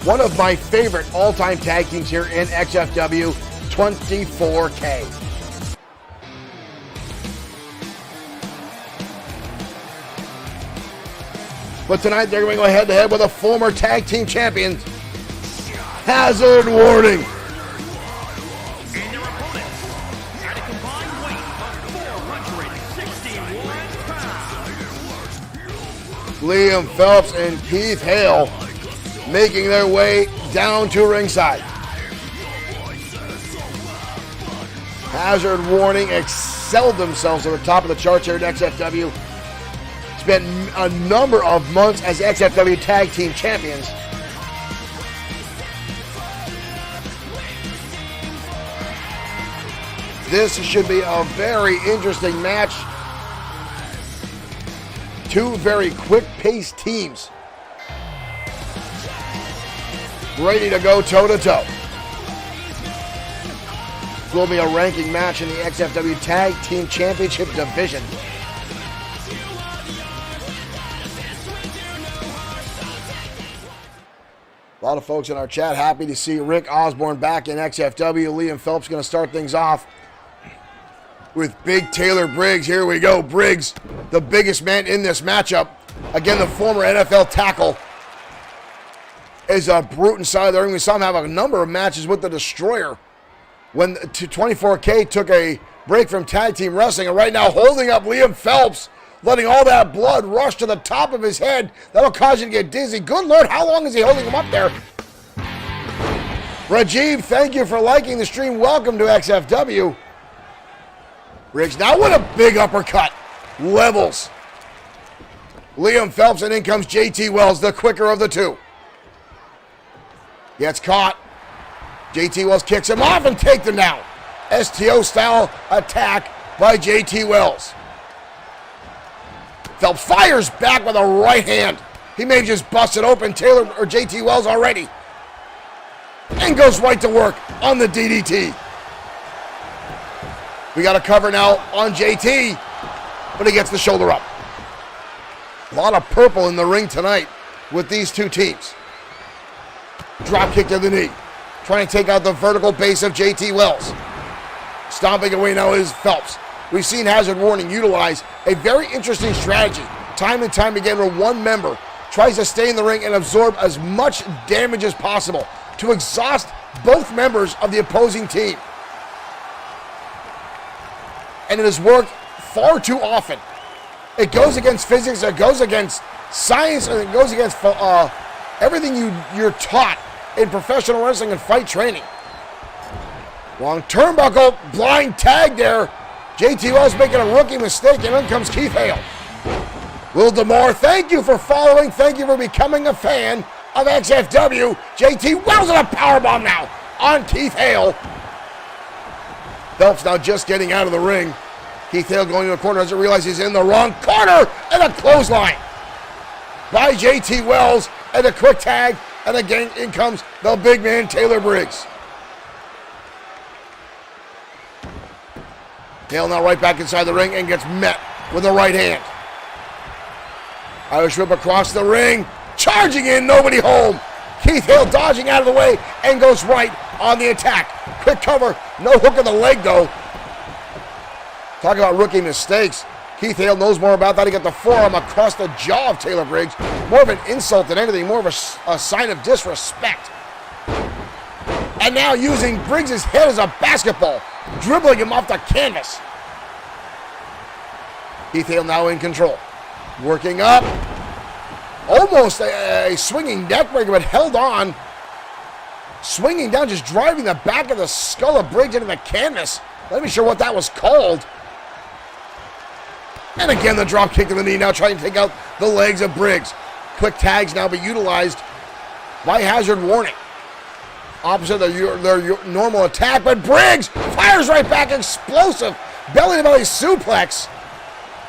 One of my favorite all-time tag teams here in XFW, 24K. But tonight they're going to go head-to-head with a former tag team champion. Hazard warning. And their opponents at a combined weight of 461 pounds. Liam Phelps and Keith Hale making their way down to ringside. Hazard warning excelled themselves at the top of the charts here at XFW. Spent a number of months as XFW Tag Team Champions. This should be a very interesting match. Two very quick-paced teams. Ready to go toe-to-toe. Will be a ranking match in the XFW Tag Team Championship division. A lot of folks in our chat happy to see Rick Osborne back in XFW. Liam Phelps going to start things off with Big Taylor Briggs. Here we go. Briggs, the biggest man in this matchup. Again, the former NFL tackle, is a brute inside the ring. We saw him have a number of matches with the Destroyer when 24K took a break from tag team wrestling, and right now holding up Liam Phelps, letting all that blood rush to the top of his head. That'll cause you to get dizzy. Good Lord, how long is he holding him up there? Rajiv, thank you for liking the stream. Welcome to XFW. Briggs now with a big uppercut. Levels Liam Phelps, and in comes JT Wells, the quicker of the two. Gets caught. JT Wells kicks him off and takes him down. STO style attack by JT Wells. Phelps fires back with a right hand. He may have just busted open Taylor or JT Wells already. And goes right to work on the DDT. We got a cover now on JT, but he gets the shoulder up. A lot of purple in the ring tonight with these two teams. Drop kick to the knee. Trying to take out the vertical base of JT Wells. Stomping away now is Phelps. We've seen Hazard Warning utilize a very interesting strategy time and time again where one member tries to stay in the ring and absorb as much damage as possible to exhaust both members of the opposing team. And it has worked far too often. It goes against physics, it goes against science, and it goes against everything you're taught in professional wrestling and fight training. Long turnbuckle, blind tag there. JT Wells making a rookie mistake, and in comes Keith Hale. Will DeMore, thank you for following. Thank you for becoming a fan of XFW. JT Wells with a powerbomb now on Keith Hale. Phelps now just getting out of the ring. Keith Hale going to the corner, doesn't realize he's in the wrong corner, and a clothesline by JT Wells, and a quick tag, and again in comes the big man Taylor Briggs. Hale now right back inside the ring and gets met with a right hand. Irish whip across the ring, charging in, nobody home. Keith Hale dodging out of the way and goes right on the attack. Quick cover, no hook in the leg though. Talk about rookie mistakes. Keith Hale knows more about that. He got the forearm across the jaw of Taylor Briggs. More of an insult than anything, more of a sign of disrespect. And now using Briggs' head as a basketball, dribbling him off the canvas. Keith Hale now in control. Working up. Almost a swinging neck breaker, but held on. Swinging down, just driving the back of the skull of Briggs into the canvas. Not even sure what that was called. And again, the drop kick to the knee, now trying to take out the legs of Briggs. Quick tags now be utilized by Hazard Warning. Opposite of their normal attack, but Briggs fires right back, explosive belly-to-belly suplex,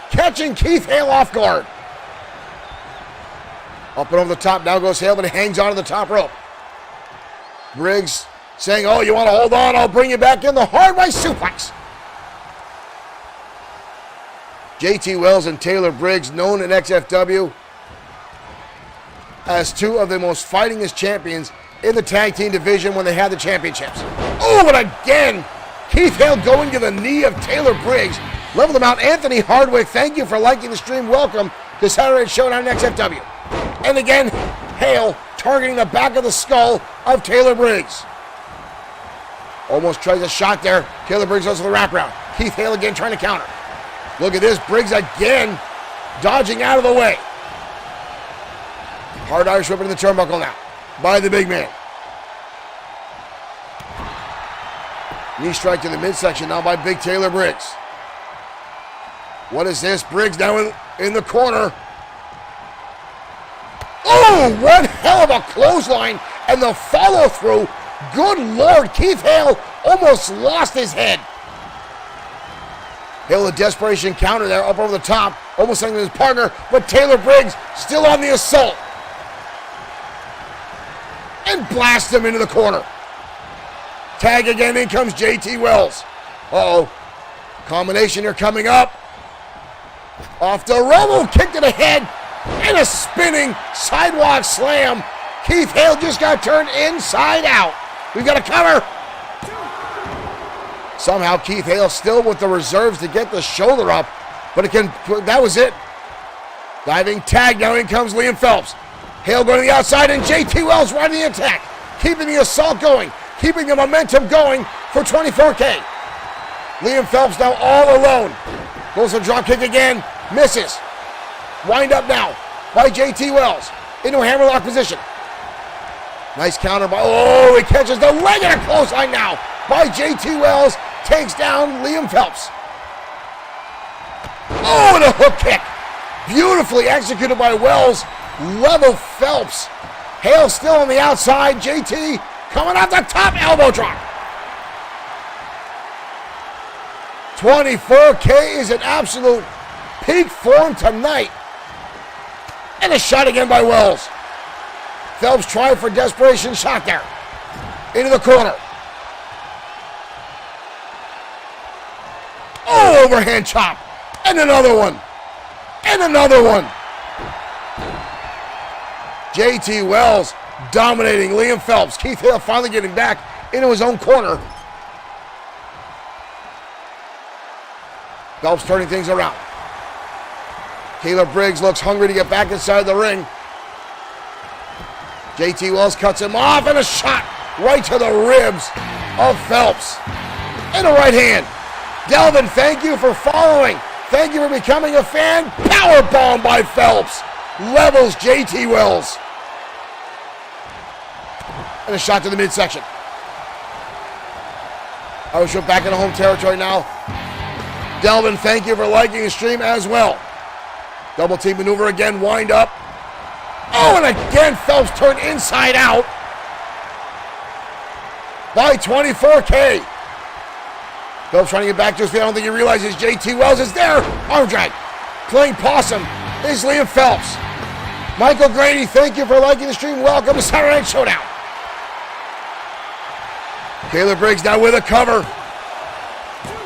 catching Keith Hale off guard. Up and over the top, now goes Hale, but he hangs on to the top rope. Briggs saying, oh, you want to hold on? I'll bring you back in. The hard right suplex. JT Wells and Taylor Briggs, known in XFW as two of the most fightingest champions in the tag team division when they had the championships. Oh, and again, Keith Hale going to the knee of Taylor Briggs. Leveled him out. Anthony Hardwick, thank you for liking the stream. Welcome to Saturday Showdown in XFW. And again, Hale targeting the back of the skull of Taylor Briggs. Almost tries a shot there. Taylor Briggs goes to the wraparound. Keith Hale again trying to counter. Look at this. Briggs again dodging out of the way. Hard Irish whip into the turnbuckle now by the big man. Knee strike to the midsection now by big Taylor Briggs. What is this? Briggs now in the corner. Oh, one hell of a clothesline, and the follow through. Good Lord, Keith Hale almost lost his head. Hale with a desperation counter there up over the top, almost sending his partner, but Taylor Briggs still on the assault. And blasts him into the corner. Tag again, in comes JT Wells. Uh-oh. Combination here coming up. Off the roll, kick to the head, and a spinning sidewalk slam. Keith Hale just got turned inside out. We've got a cover. Somehow Keith Hale still with the reserves to get the shoulder up, but that was it. Diving tag, now in comes Liam Phelps. Hale going to the outside, and JT Wells riding the attack, keeping the assault going, keeping the momentum going for 24K. Liam Phelps now all alone. Goes for a drop kick again, misses. Wind up now by JT Wells into a hammerlock position. Nice counter by, he catches the leg in a clothesline now by JT Wells, takes down Liam Phelps. And a hook kick. Beautifully executed by Wells, level Phelps. Hale still on the outside, JT coming off the top, elbow drop. 24K is in absolute peak form tonight. And a shot again by Wells. Phelps tried for desperation shot there. Into the corner. Overhand chop. And another one. And another one. JT Wells dominating Liam Phelps. Keith Hale finally getting back into his own corner. Phelps turning things around. Taylor Briggs looks hungry to get back inside the ring. JT Wells cuts him off, and a shot right to the ribs of Phelps. And a right hand. Delvin, thank you for following. Thank you for becoming a fan. Powerbomb by Phelps. Levels JT Wells. And a shot to the midsection. Irish Whip back in the home territory now. Delvin, thank you for liking the stream as well. Double team maneuver again, wind up. And again, Phelps turned inside out by 24K. Phelps trying to get back to his feet. I don't think he realizes JT Wells is there. Arm drag. Playing possum is Liam Phelps. Michael Grady, thank you for liking the stream. Welcome to Saturday Night Showdown. Taylor Briggs now with a cover.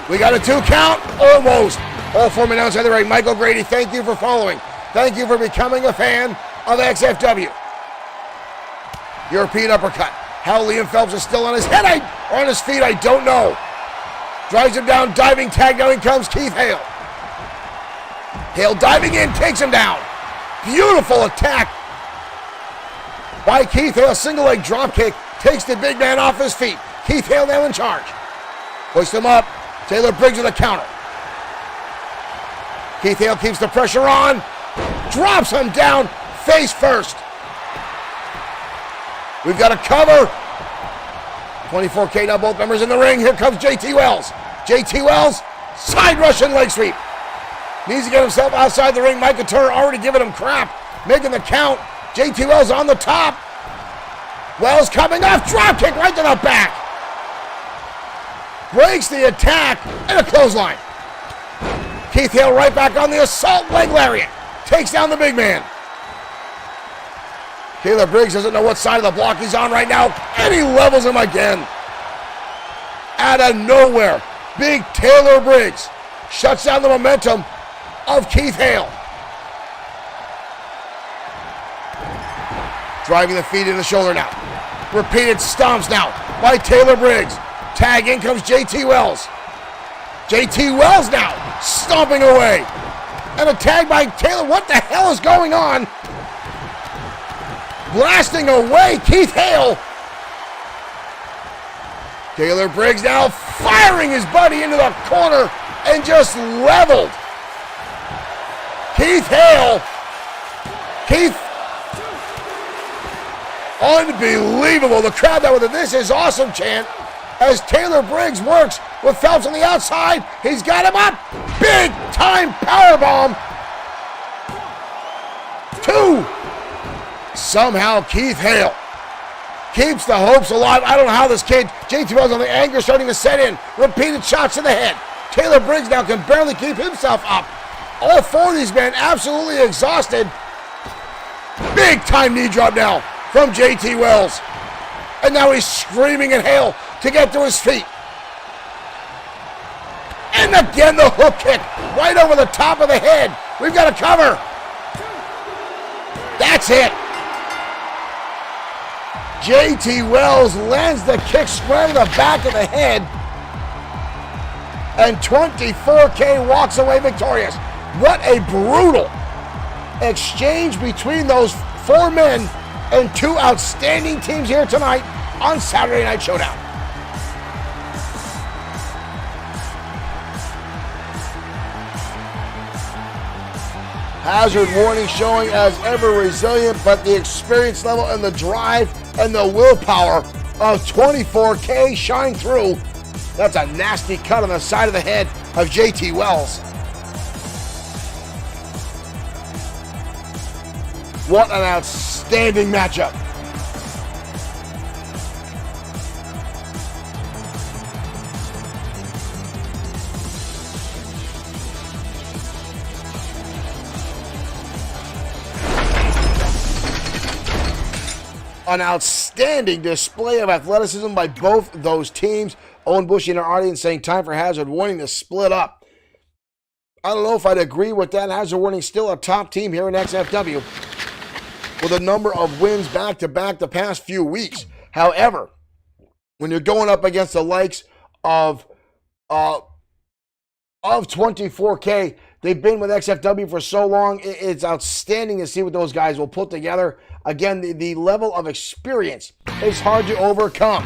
We got a 2 count, almost. All 4 men outside the ring. Michael Grady, thank you for following. Thank you for becoming a fan of XFW. European uppercut. How Liam Phelps is still on his head or on his feet, I don't know. Drives him down, diving tag, now in comes Keith Hale. Hale diving in, takes him down. Beautiful attack by Keith Hale. Single leg drop kick, takes the big man off his feet. Keith Hale now in charge. Hoists him up. Taylor Briggs with a counter. Keith Hale keeps the pressure on. Drops him down face first. We've got a cover. 24K now, both members in the ring. Here comes JT Wells. JT Wells, side Russian leg sweep. Needs to get himself outside the ring. Micah Turner already giving him crap. Making the count. JT Wells on the top. Wells coming off. Drop kick right to the back. Breaks the attack and a clothesline. Keith Hale right back on the assault leg lariat. Takes down the big man. Taylor Briggs doesn't know what side of the block he's on right now, and he levels him again. Out of nowhere, big Taylor Briggs shuts down the momentum of Keith Hale. Driving the feet in the shoulder now. Repeated stomps now by Taylor Briggs. Tag, in comes JT Wells. JT Wells now stomping away. And a tag by Taylor. What the hell is going on? Blasting away Keith Hale. Taylor Briggs now firing his buddy into the corner and just leveled. Keith Hale. Unbelievable. The crowd that with a "This is awesome" chant as Taylor Briggs works with Phelps on the outside. He's got him up. Big time powerbomb. 2. Somehow Keith Hale keeps the hopes alive. I don't know how this kid, JT Wells on the anger starting to set in. Repeated shots to the head. Taylor Briggs now can barely keep himself up. All four of these men absolutely exhausted. Big time knee drop now from JT Wells. And now he's screaming in hell to get to his feet. And again the hook kick right over the top of the head. We've got a cover. That's it. JT Wells lands the kick square to the back of the head. And 24K walks away victorious. What a brutal exchange between those four men and two outstanding teams here tonight on Saturday Night Showdown. Hazard warning showing as ever resilient, but the experience level and the drive and the willpower of 24K shine through. That's a nasty cut on the side of the head of JT Wells. What an outstanding matchup. An outstanding display of athleticism by both those teams. Owen Bushy in our audience saying time for Hazard Warning to split up. I don't know if I'd agree with that. Hazard Warning still a top team here in XFW with a number of wins back-to-back the past few weeks. However, when you're going up against the likes of 24K, they've been with XFW for so long. It's outstanding to see what those guys will put together. Again, the level of experience is hard to overcome.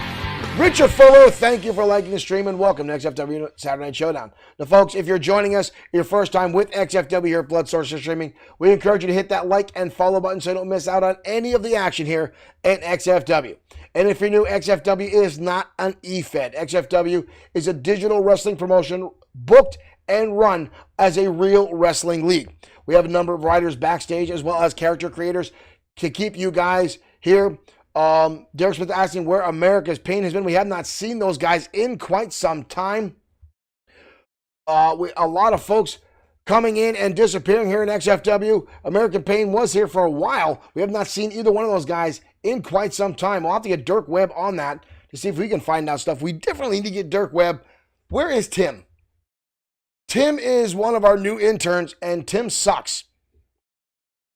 Richard Fuller, thank you for liking the stream and welcome to XFW Saturday Night Showdown. Now, folks, if you're joining us your first time with XFW here at Bloodsword6 Streaming, we encourage you to hit that like and follow button so you don't miss out on any of the action here at XFW. And if you're new, XFW is not an E-Fed. XFW is a digital wrestling promotion booked and run as a real wrestling league. We have a number of writers backstage as well as character creators to keep you guys here. Derek Smith asking where America's Pain has been. We have not seen those guys in quite some time. A lot of folks coming in and disappearing here in XFW. American Pain was here for a while. We have not seen either one of those guys in quite some time. We'll have to get Dirk Webb on that to see if we can find out stuff. We definitely need to get Dirk Webb. Where is Tim? Tim is one of our new interns, and Tim sucks.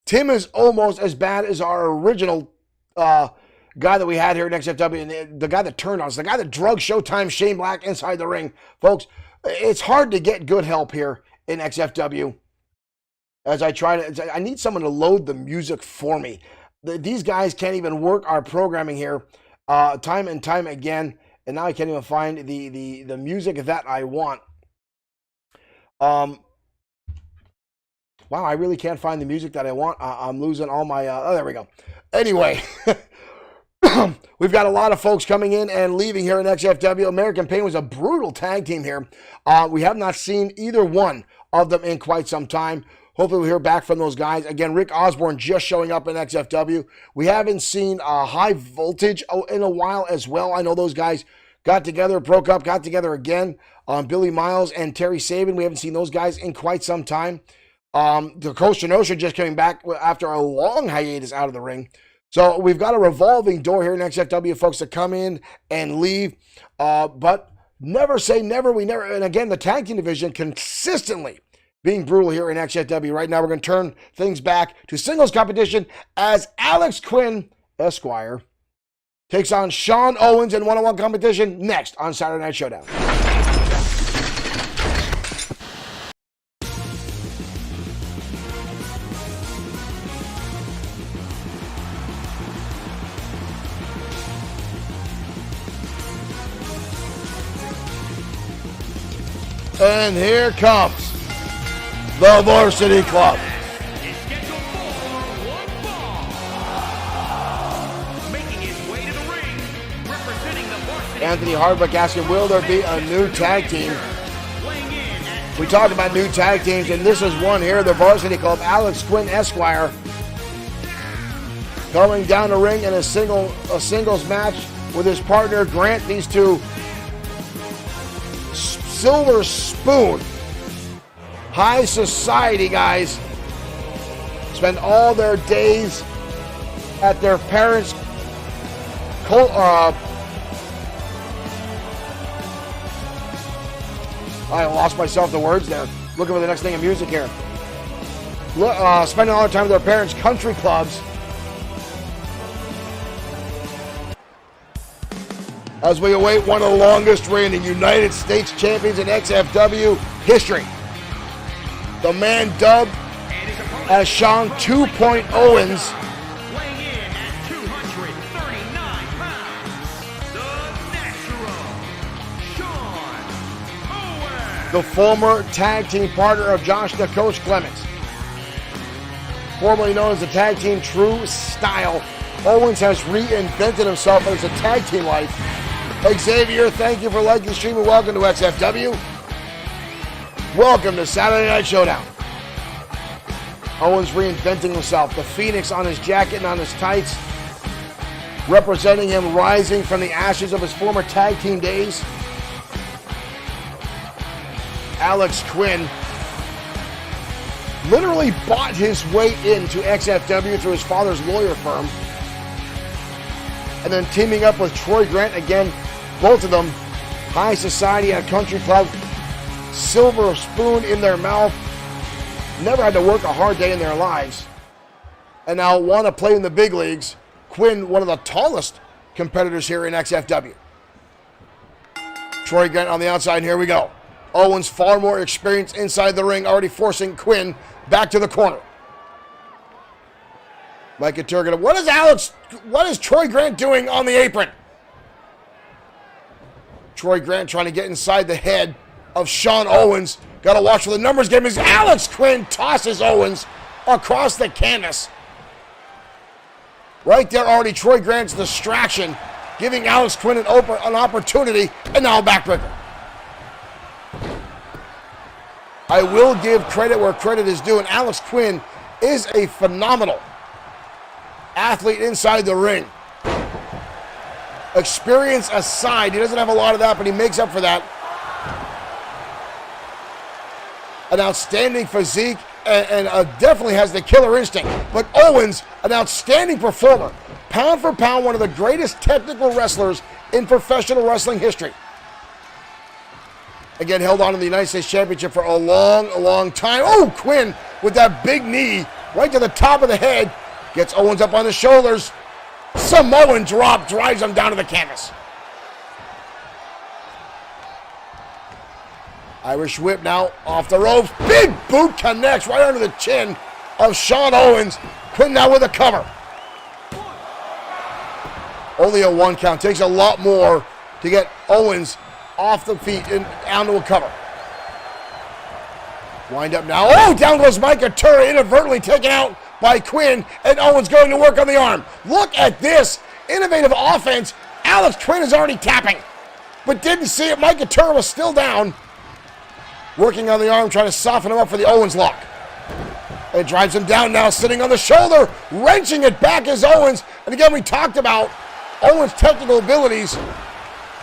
Tim is almost as bad as our original guy that we had here at XFW, and the guy that turned on us, the guy that drugged Showtime Shane Black inside the ring. Folks, it's hard to get good help here in XFW. As I need someone to load the music for me. These guys can't even work our programming here time and time again, and now I can't even find the music that I want. Wow, I really can't find the music that I want. I'm losing all my, there we go. Anyway, we've got a lot of folks coming in and leaving here in XFW. American Pain was a brutal tag team here. We have not seen either one of them in quite some time. Hopefully we'll hear back from those guys. Again, Rick Osborne just showing up in XFW. We haven't seen High Voltage in a while as well. I know those guys got together, broke up, got together again. Billy Miles and Terry Sabin, we haven't seen those guys in quite some time. The Coast and Ocean just coming back after a long hiatus out of the ring. So we've got a revolving door here in XFW, folks, that come in and leave. But never say never. And again, the tag team division consistently being brutal here in XFW. Right now, we're going to turn things back to singles competition as Alex Quinn, Esquire, takes on Sean Owens in one-on-one competition next on Saturday Night Showdown. And here comes the Varsity Club. Is scheduled for one fall. Making his way to the ring, representing the Varsity. Anthony Hardwick asking, will there be a new tag team? We talked about new tag teams, and this is one here, the Varsity Club. Alex Quinn, Esquire, going down the ring in a singles match with his partner Grant. These two silver spoon. High society guys spend all their days at their parents' I lost myself the words there. Looking for the next thing in music here. Spending all their time with their parents' country clubs. As we await one of the longest reigning United States champions in XFW history. The man dubbed as Sean 2.0 Owens. Weighing in at 239 pounds, the natural, Sean Owens. The former tag team partner of Josh the Coach Clements. Formerly known as the tag team True Style, Owens has reinvented himself as a tag team life. Xavier, thank you for liking the stream and welcome to XFW. Welcome to Saturday Night Showdown. Owens reinventing himself. The Phoenix on his jacket and on his tights, representing him rising from the ashes of his former tag team days. Alex Quinn literally bought his way into XFW through his father's lawyer firm. And then teaming up with Troy Grant, again, both of them, high society at a country club, silver spoon in their mouth, never had to work a hard day in their lives, and now want to play in the big leagues. Quinn, one of the tallest competitors here in XFW. Troy Grant on the outside, and here we go. Owens, far more experience inside the ring, already forcing Quinn back to the corner. Mike Turgid, what is Troy Grant doing on the apron? Troy Grant trying to get inside the head of Sean Owens. Got to watch for the numbers game as Alex Quinn tosses Owens across the canvas. Right there already, Troy Grant's distraction, giving Alex Quinn an opportunity, and now a backbreaker. I will give credit where credit is due, and Alex Quinn is a phenomenal athlete inside the ring. Experience aside, he doesn't have a lot of that, but he makes up for that. An outstanding physique and definitely has the killer instinct. But Owens, an outstanding performer. Pound for pound, one of the greatest technical wrestlers in professional wrestling history. Again, held on to the United States Championship for a long time. Oh, Quinn with that big knee right to the top of the head. Gets Owens up on the shoulders. Samoan drop drives him down to the canvas. Irish whip now off the ropes. Big boot connects right under the chin of Sean Owens. Quinn now with a cover. Only a 1 count. Takes a lot more to get Owens off the feet and onto a cover. Wind up now. Oh, down goes Mike Turgid, inadvertently taken out by Quinn, and Owens going to work on the arm. Look at this innovative offense. Alex Quinn is already tapping, but didn't see it. Mike Turgid was still down. Working on the arm, trying to soften him up for the Owens lock. It drives him down now, sitting on the shoulder, wrenching it back as Owens. And again, we talked about Owens' technical abilities.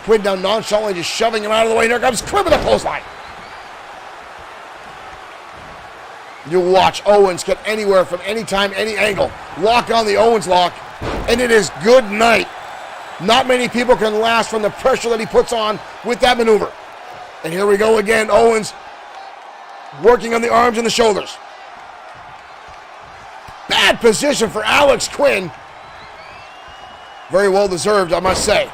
Quinn down nonchalantly, just shoving him out of the way. Here comes Quinn with a clothesline. You watch Owens get anywhere from any time, any angle. Lock on the Owens lock, and it is good night. Not many people can last from the pressure that he puts on with that maneuver. And here we go again, Owens working on the arms and the shoulders. Bad position for Alex Quinn. Very well deserved, I must say.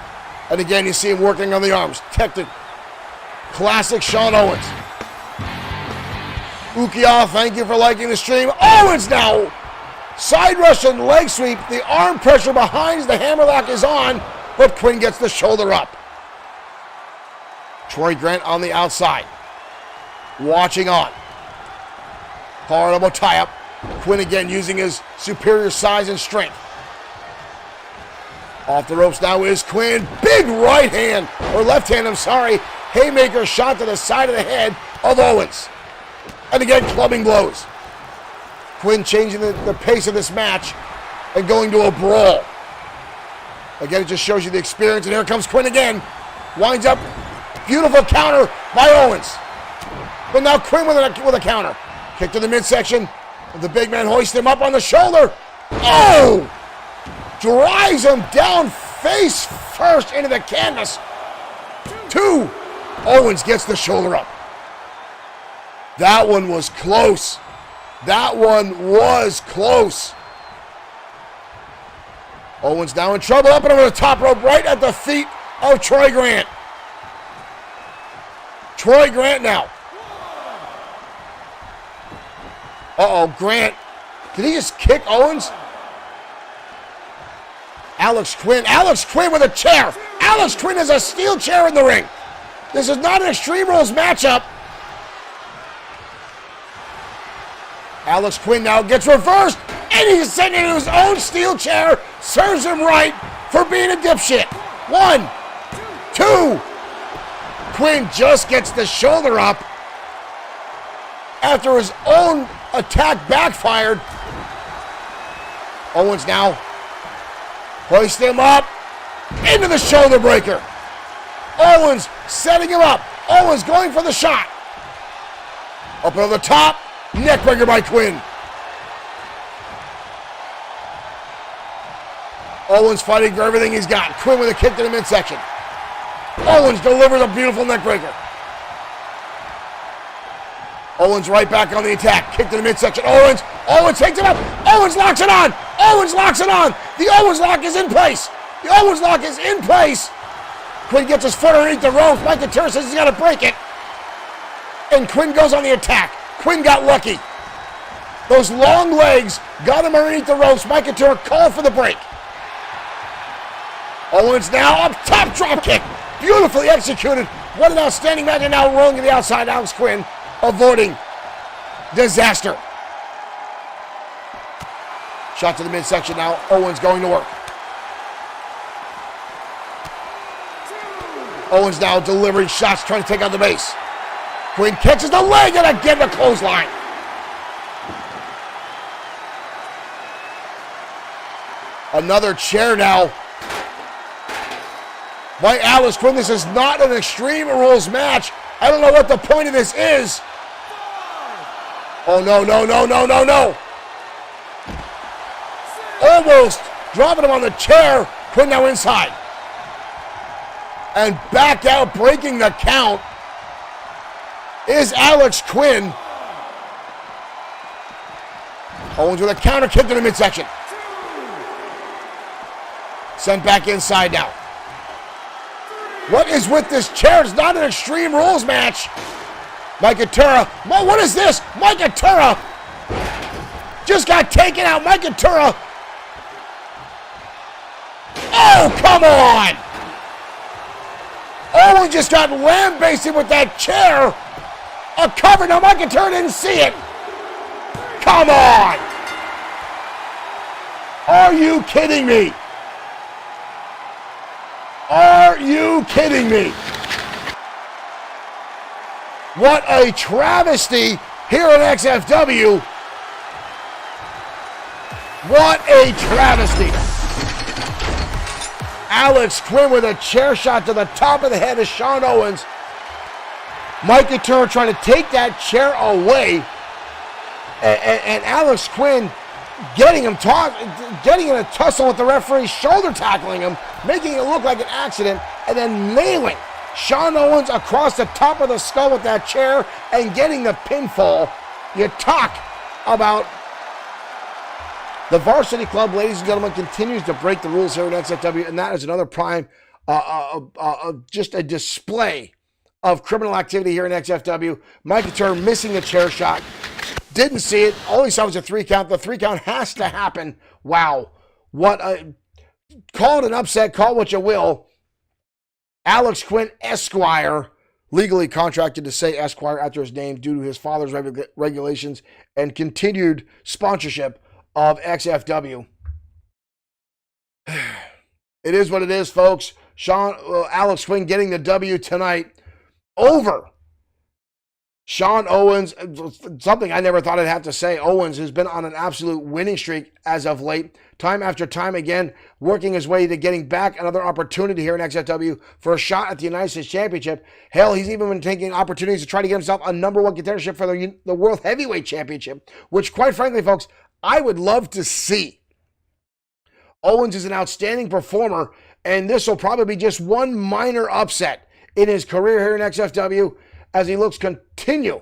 And again, you see him working on the arms. Technic. Classic Sean Owens. Ukiah, thank you for liking the stream. Owens now. Side Russian leg sweep. The arm pressure behind as the hammerlock is on, but Quinn gets the shoulder up. Troy Grant on the outside. Watching on. Hard elbow tie-up. Quinn again using his superior size and strength. Off the ropes now is Quinn. Big right hand, or left hand, I'm sorry. Haymaker shot to the side of the head of Owens. And again, clubbing blows. Quinn changing the pace of this match and going to a brawl. Again, it just shows you the experience. And here comes Quinn again. Winds up. Beautiful counter. by Owens. But now Quinn with a counter. Kick to the midsection. The big man hoists him up on the shoulder. Oh! Drives him down face first into the canvas. 2. Owens gets the shoulder up. That one was close. That one was close. Owens now in trouble, up and over the top rope, right at the feet of Troy Grant. Troy Grant now. Uh-oh, Grant. Did he just kick Owens? Alex Quinn with a chair. Alex Quinn has a steel chair in the ring. This is not an Extreme Rules matchup. Alex Quinn now gets reversed, and he's sitting in his own steel chair. Serves him right for being a dipshit. 1, 2. Quinn just gets the shoulder up after his own attack backfired. Owens now hoists him up into the shoulder breaker. Owens setting him up. Owens going for the shot. Up over the top. Neckbreaker by Quinn. Owens fighting for everything he's got. Quinn with a kick to the midsection. Owens delivers a beautiful neckbreaker. Owens right back on the attack. Kick to the midsection. Owens takes it up. Owens locks it on. Owens locks it on. The Owens lock is in place. The Owens lock is in place. Quinn gets his foot underneath the ropes. Mike Katura says he's got to break it. And Quinn goes on the attack. Quinn got lucky. Those long legs got him underneath the ropes. Mike Katura called for the break. Owens now up top, drop kick. Beautifully executed. What an outstanding match. And now rolling to the outside. Alex Quinn avoiding disaster. Shot to the midsection now. Owens going to work. Owens now delivering shots, trying to take out the base. Quinn catches the leg and again the clothesline. Another chair now by Alex Quinn. This is not an Extreme Rules match. I don't know what the point of this is. Oh, no. Almost dropping him on the chair. Quinn now inside. And back out, breaking the count, is Alex Quinn. Owens with a counter kick to the midsection. Sent back inside now. What is with this chair? It's not an Extreme Rules match. Mike Katura. What is this? Mike Katura just got taken out. Mike Katura. Oh, come on. Owens just got lambasted with that chair. A cover. Now Mike Katura didn't see it. Come on. Are you kidding me? Are you kidding me? What a travesty here at XFW. What a travesty. Alex Quinn with a chair shot to the top of the head of Sean Owens. Mike Katura trying to take that chair away. And Alex Quinn getting in a tussle with the referee, shoulder tackling him, making it look like an accident, and then nailing Sean Owens across the top of the skull with that chair and getting the pinfall. You talk about the Varsity Club, ladies and gentlemen, continues to break the rules here in XFW, and that is another prime, just a display of criminal activity here in XFW. Mike Katura missing the chair shot. Didn't see it. All he saw was a 3 count. The 3 count has to happen. Wow. What a... Call it an upset. Call what you will. Alex Quinn, Esquire, legally contracted to say Esquire after his name due to his father's regulations and continued sponsorship of XFW. It is what it is, folks. Alex Quinn getting the W tonight over Sean Owens, something I never thought I'd have to say. Owens has been on an absolute winning streak as of late, time after time again, working his way to getting back another opportunity here in XFW for a shot at the United States Championship. Hell, he's even been taking opportunities to try to get himself a #1 contendership for the World Heavyweight Championship, which, quite frankly, folks, I would love to see. Owens is an outstanding performer, and this will probably be just one minor upset in his career here in XFW as he looks to continue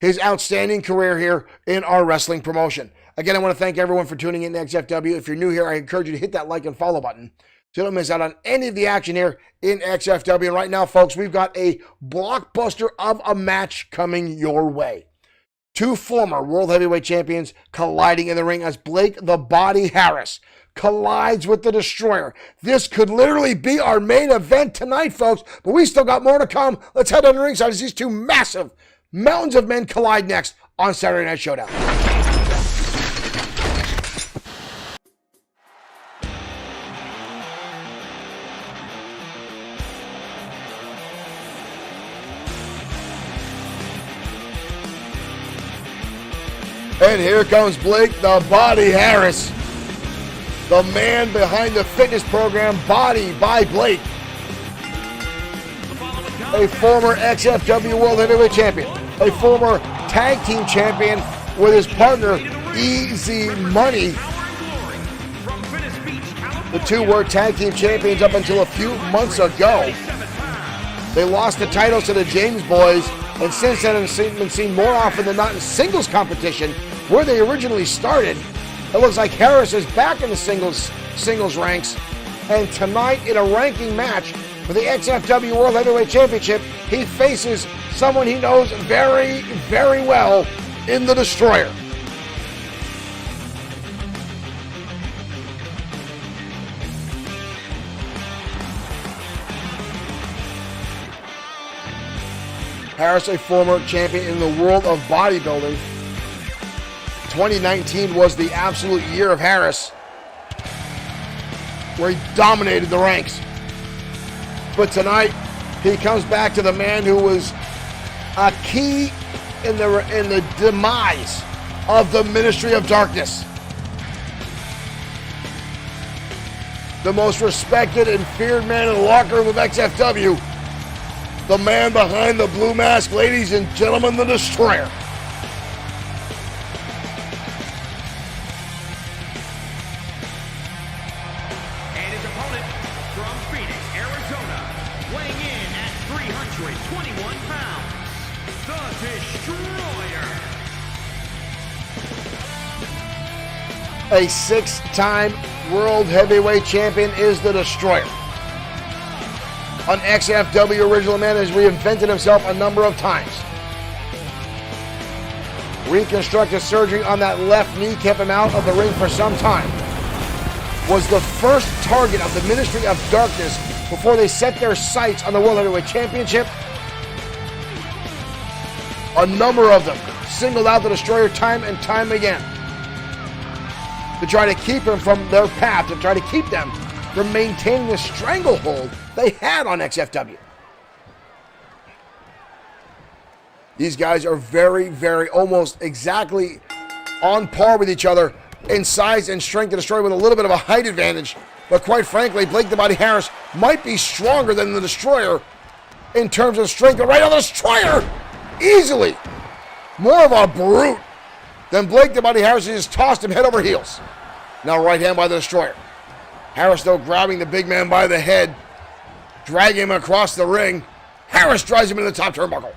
his outstanding career here in our wrestling promotion. Again, I want to thank everyone for tuning in to XFW. If you're new here, I encourage you to hit that like and follow button so you don't miss out on any of the action here in XFW. And right now, folks, we've got a blockbuster of a match coming your way. Two former World Heavyweight Champions colliding in the ring as Blake the Body Harris collides with the Destroyer. This could literally be our main event tonight, folks, but we still got more to come. Let's head on the ringside as these two massive mountains of men collide next on Saturday Night Showdown. And here comes Blake the Body Harris, the man behind the fitness program Body by Blake, a former XFW World Heavyweight Champion, a former tag team champion with his partner Easy Money. The two were tag team champions up until a few months ago. They lost the titles to the James Boys, and since then have been seen more often than not in singles competition where they originally started. It looks like Harris is back in the singles ranks, and tonight in a ranking match for the XFW World Heavyweight Championship, he faces someone he knows very, very well in the Destroyer. Harris, a former champion in the world of bodybuilding. 2019 was the absolute year of Harris, where he dominated the ranks. But tonight, he comes back to the man who was a key in the demise of the Ministry of Darkness. The most respected and feared man in the locker room of XFW. The man behind the blue mask, ladies and gentlemen, the Destroyer. A 6-time World Heavyweight Champion is the Destroyer. An XFW original man has reinvented himself a number of times. Reconstructive surgery on that left knee kept him out of the ring for some time. Was the first target of the Ministry of Darkness before they set their sights on the World Heavyweight Championship. A number of them singled out the Destroyer time and time again to try to keep him from their path, to try to keep them from maintaining the stranglehold they had on XFW. These guys are very, very, almost exactly on par with each other in size and strength. The Destroyer with a little bit of a height advantage, but quite frankly, Blake the Body Harris might be stronger than the Destroyer in terms of strength. But right now, the Destroyer, easily more of a brute than Blake the Body Harris. He just tossed him head over heels. Now right hand by the Destroyer. Harris, though, grabbing the big man by the head, dragging him across the ring. Harris drives him into the top turnbuckle.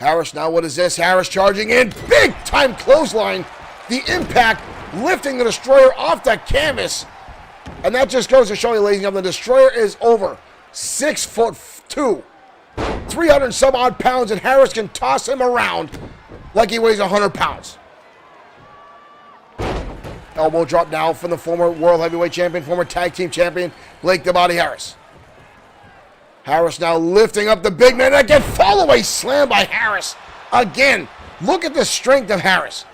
Harris, now what is this? Harris charging in. Big time clothesline. The impact lifting the Destroyer off the canvas. And that just goes to show you, ladies and gentlemen, the Destroyer is over 6'2", 300 some odd pounds, and Harris can toss him around like he weighs 100 pounds. Elbow drop now from the former World Heavyweight Champion, former Tag Team Champion, Blake the Body Harris. Harris now lifting up the big man. Again, fall-away slam by Harris. Again, look at the strength of Harris.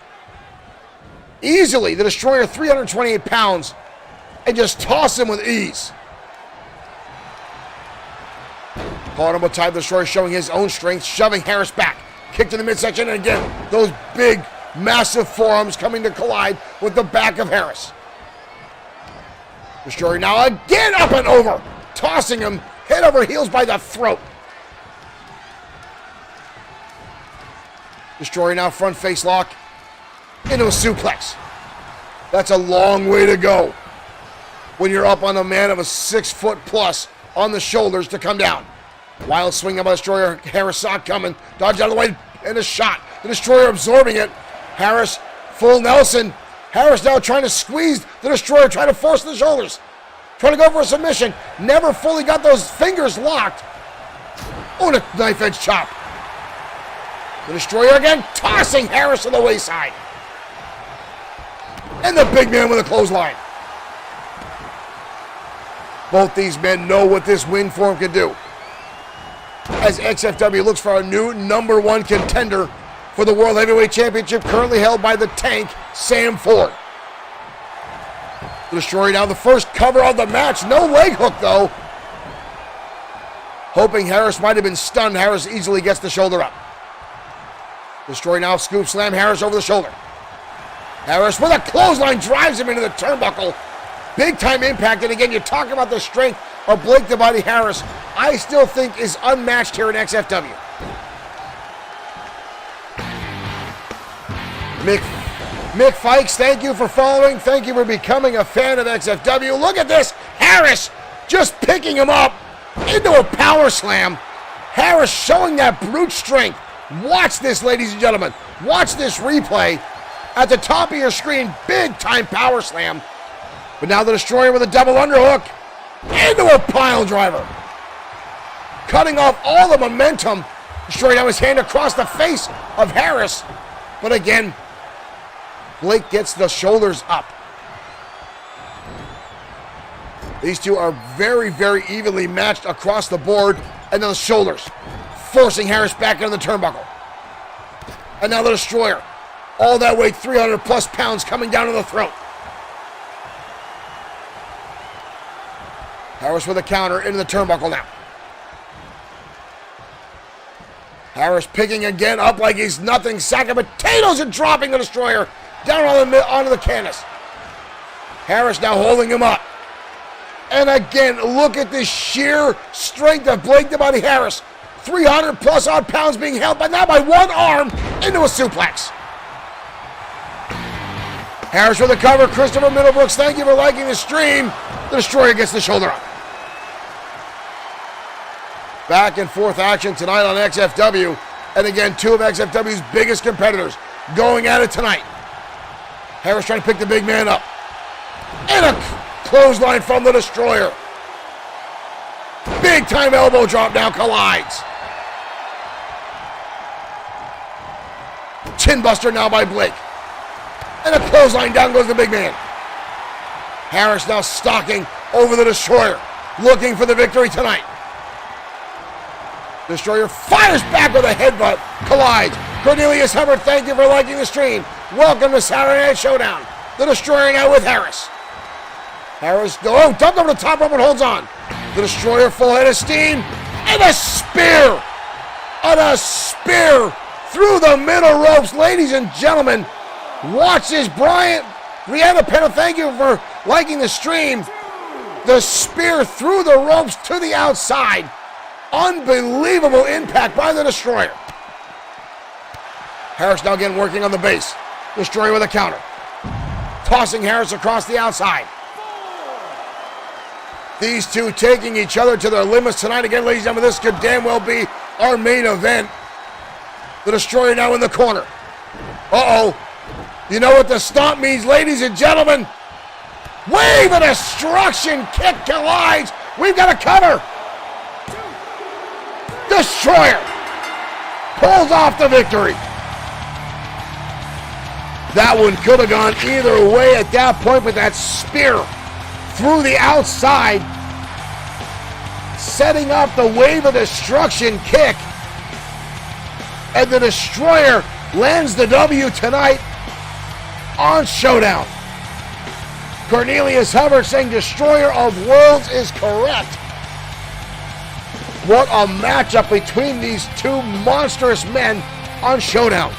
Easily, the Destroyer, 328 pounds, and just toss him with ease. Vulnerable Tide Destroyer showing his own strength, shoving Harris back. Kick to the midsection, and again, those big, massive forearms coming to collide with the back of Harris. Destroyer now again up and over, tossing him head over heels by the throat. Destroyer now front face lock into a suplex. That's a long way to go when you're up on a man of a 6 foot plus on the shoulders to come down. Wild swing by Destroyer. Harris saw it coming. Dodged out of the way and a shot. The Destroyer absorbing it. Harris full Nelson. Harris now trying to squeeze the Destroyer, trying to force the shoulders. Trying to go for a submission. Never fully got those fingers locked. Oh, and a knife edge chop. The Destroyer again tossing Harris to the wayside. And the big man with a clothesline. Both these men know what this win for him can do, as XFW looks for a new #1 contender for the World Heavyweight Championship, currently held by the Tank, Sam Ford. The Destroyer now the first cover of the match. No leg hook, though. Hoping Harris might have been stunned, Harris easily gets the shoulder up. Destroyer now scoop slam Harris over the shoulder. Harris with a clothesline drives him into the turnbuckle. Big time impact, and again, you talk about the strength of Blake the Body Harris. I still think is unmatched here in XFW. Mick Fikes, thank you for following. Thank you for becoming a fan of XFW. Look at this. Harris just picking him up into a power slam. Harris showing that brute strength. Watch this, ladies and gentlemen. Watch this replay. At the top of your screen, big time power slam. But now the Destroyer with a double underhook into a pile driver. Cutting off all the momentum. Destroyer now his hand across the face of Harris. But again, Blake gets the shoulders up. These two are very, very evenly matched across the board. And then the shoulders, forcing Harris back into the turnbuckle. And now the Destroyer, all that weight, 300 plus pounds coming down to the throat. Harris with a counter into the turnbuckle now. Harris picking again up like he's nothing. Sack of potatoes and dropping the Destroyer down onto the canvas. Harris now holding him up. And again, look at the sheer strength of Blake the Body Harris. 300 plus odd pounds being held now by one arm into a suplex. Harris with a cover. Christopher Middlebrooks, thank you for liking the stream. The Destroyer gets the shoulder up. Back and forth action tonight on XFW. And again, two of XFW's biggest competitors going at it tonight. Harris trying to pick the big man up. And a clothesline from the Destroyer. Big time elbow drop now collides. Chin buster now by Blake. And a clothesline, down goes the big man. Harris now stalking over the Destroyer, looking for the victory tonight. Destroyer fires back with a headbutt, collides. Cornelius Hubbard, thank you for liking the stream. Welcome to Saturday Night Showdown. The Destroyer now with Harris. Harris, dumped over the top rope and holds on. The Destroyer full head of steam, and a spear. And a spear through the middle ropes. Ladies and gentlemen, watch this. Brianna Pena, thank you for liking the stream. The spear through the ropes to the outside. Unbelievable impact by the Destroyer. Harris now again working on the base. Destroyer with a counter. Tossing Harris across the outside. These two taking each other to their limits tonight. Again, ladies and gentlemen, this could damn well be our main event. The Destroyer now in the corner. Uh-oh. You know what the stomp means, ladies and gentlemen? Wave of destruction. Kick collides. We've got a cover. Destroyer pulls off the victory. That one could have gone either way at that point, but that spear through the outside, setting up the wave of destruction kick. And the Destroyer lands the W tonight on Showdown. Cornelius Hubbard saying Destroyer of Worlds is correct. What a matchup between these two monstrous men on Showdown.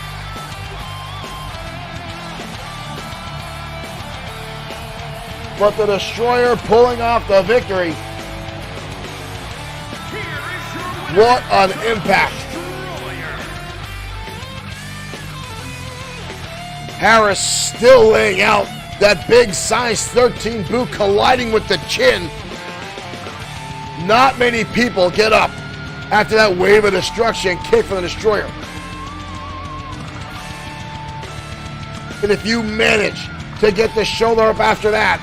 But the Destroyer pulling off the victory. What an impact. Harris still laying out that big size 13 boot colliding with the chin. Not many people get up after that wave of destruction kick from the Destroyer. And if you manage to get the shoulder up after that,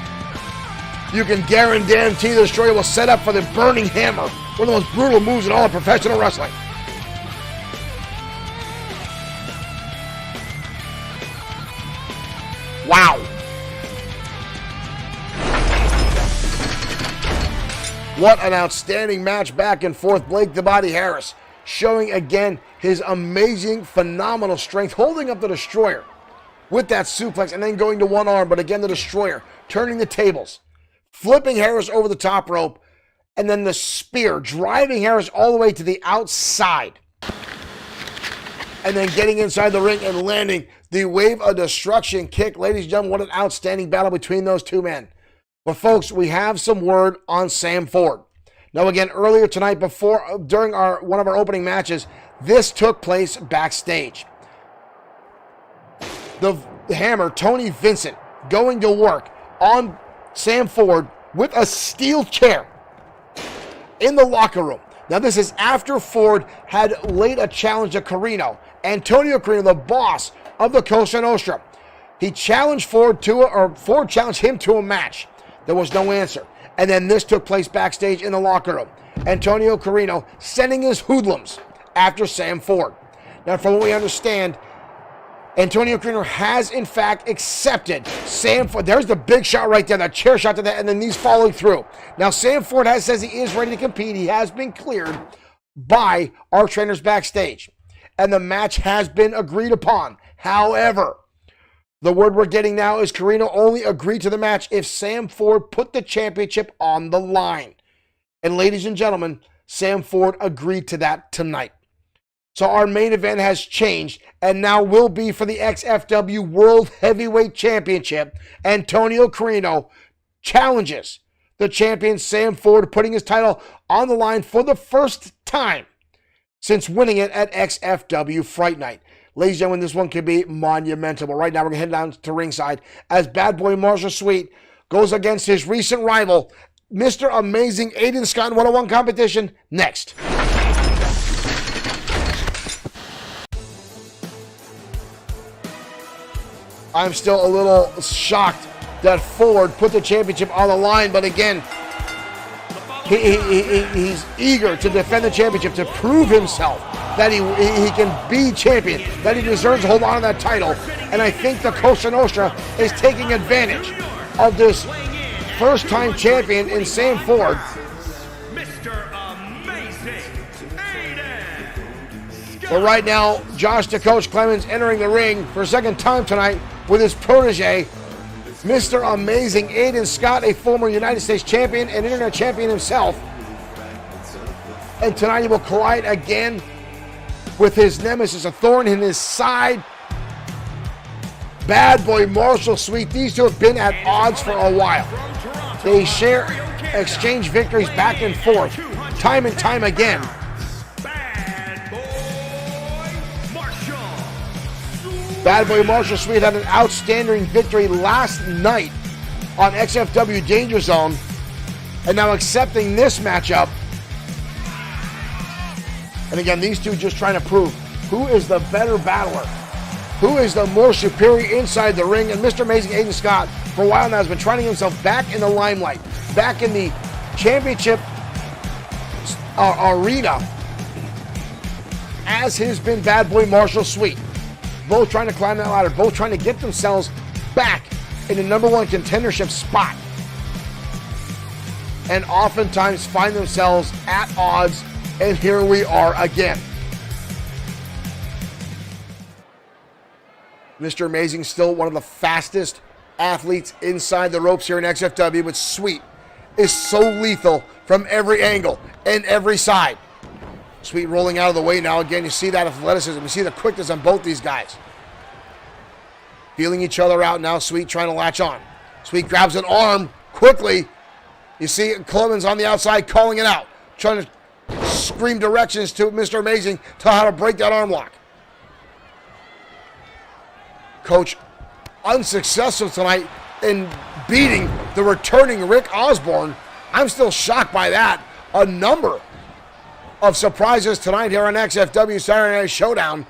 you can guarantee the Destroyer will set up for the Burning Hammer, one of the most brutal moves in all of professional wrestling. Wow. What an outstanding match back and forth. Blake the Body Harris showing again his amazing, phenomenal strength, holding up the Destroyer with that suplex and then going to one arm. But again, the Destroyer turning the tables, flipping Harris over the top rope, and then the spear, driving Harris all the way to the outside. And then getting inside the ring and landing the Wave of Destruction kick. Ladies and gentlemen, what an outstanding battle between those two men. But folks, we have some word on Sam Ford. Now again, earlier tonight, during one of our opening matches, this took place backstage. The Hammer, Tony Vincent, going to work on Sam Ford with a steel chair in the locker room. Now this is after Ford had laid a challenge to Carino. Antonio Carino, the boss of the Cosa Nostra. He challenged Ford challenged him to a match. There was no answer. And then this took place backstage in the locker room. Antonio Carino sending his hoodlums after Sam Ford. Now from what we understand, Antonio Carino has in fact accepted Sam Ford. There's the big shot right there, that chair shot to that, and then these following through. Now Sam Ford says he is ready to compete. He has been cleared by our trainers backstage, and the match has been agreed upon. However, the word we're getting now is Carino only agreed to the match if Sam Ford put the championship on the line. And ladies and gentlemen, Sam Ford agreed to that tonight. So our main event has changed and now will be for the XFW World Heavyweight Championship. Antonio Carino challenges the champion Sam Ford, putting his title on the line for the first time since winning it at XFW Fright Night. Ladies and gentlemen, this one could be monumental. But right now, we're going to head down to ringside as Bad Boy Marshall Sweet goes against his recent rival, Mr. Amazing Aiden Scott in one-on-one competition next. I'm still a little shocked that Ford put the championship on the line, but again, he's eager to defend the championship, to prove himself that he can be champion, that he deserves to hold on to that title. And I think the Cosa Nostra is taking advantage of this first-time champion in Sam Ford. Mr. Amazing Aiden. But right now, Josh the Coach Clemens entering the ring for a second time tonight with his protege, Mr. Amazing Aiden Scott, a former United States champion and internet champion himself. And tonight he will collide again with his nemesis, a thorn in his side, Bad Boy Marshall Sweet. These two have been at odds for a while. They exchange victories back and forth, time and time again. Bad Boy Marshall Sweet had an outstanding victory last night on XFW Danger Zone, and now accepting this matchup. And again, these two just trying to prove who is the better battler, who is the more superior inside the ring. And Mr. Amazing Aiden Scott, for a while now, has been trying himself back in the limelight, back in the championship arena, as has been Bad Boy Marshall Sweet. Both trying to climb that ladder, both trying to get themselves back in the #1 contendership spot. And oftentimes find themselves at odds, and here we are again. Mr. Amazing still one of the fastest athletes inside the ropes here in XFW, but Sweet is so lethal from every angle and every side. Sweet rolling out of the way now. Again, you see that athleticism. You see the quickness on both these guys. Feeling each other out now. Sweet trying to latch on. Sweet grabs an arm quickly. You see Clemens on the outside calling it out. Trying to scream directions to Mr. Amazing. Tell how to break that arm lock. Coach unsuccessful tonight in beating the returning Rick Osborne. I'm still shocked by that. A number of surprises tonight here on XFW Saturday Night Showdown.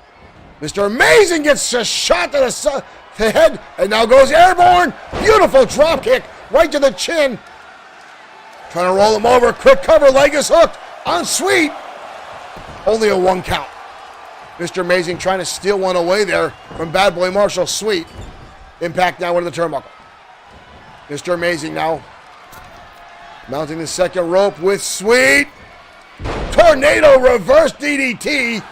Mr. Amazing gets a shot to the head and now goes airborne. Beautiful drop kick right to the chin. Trying to roll him over. Quick cover. Leg is hooked on Sweet. Only a 1 count. Mr. Amazing trying to steal one away there from Bad Boy Marshall Sweet. Impact now into the turnbuckle. Mr. Amazing now mounting the second rope with Sweet. Tornado reverse DDT.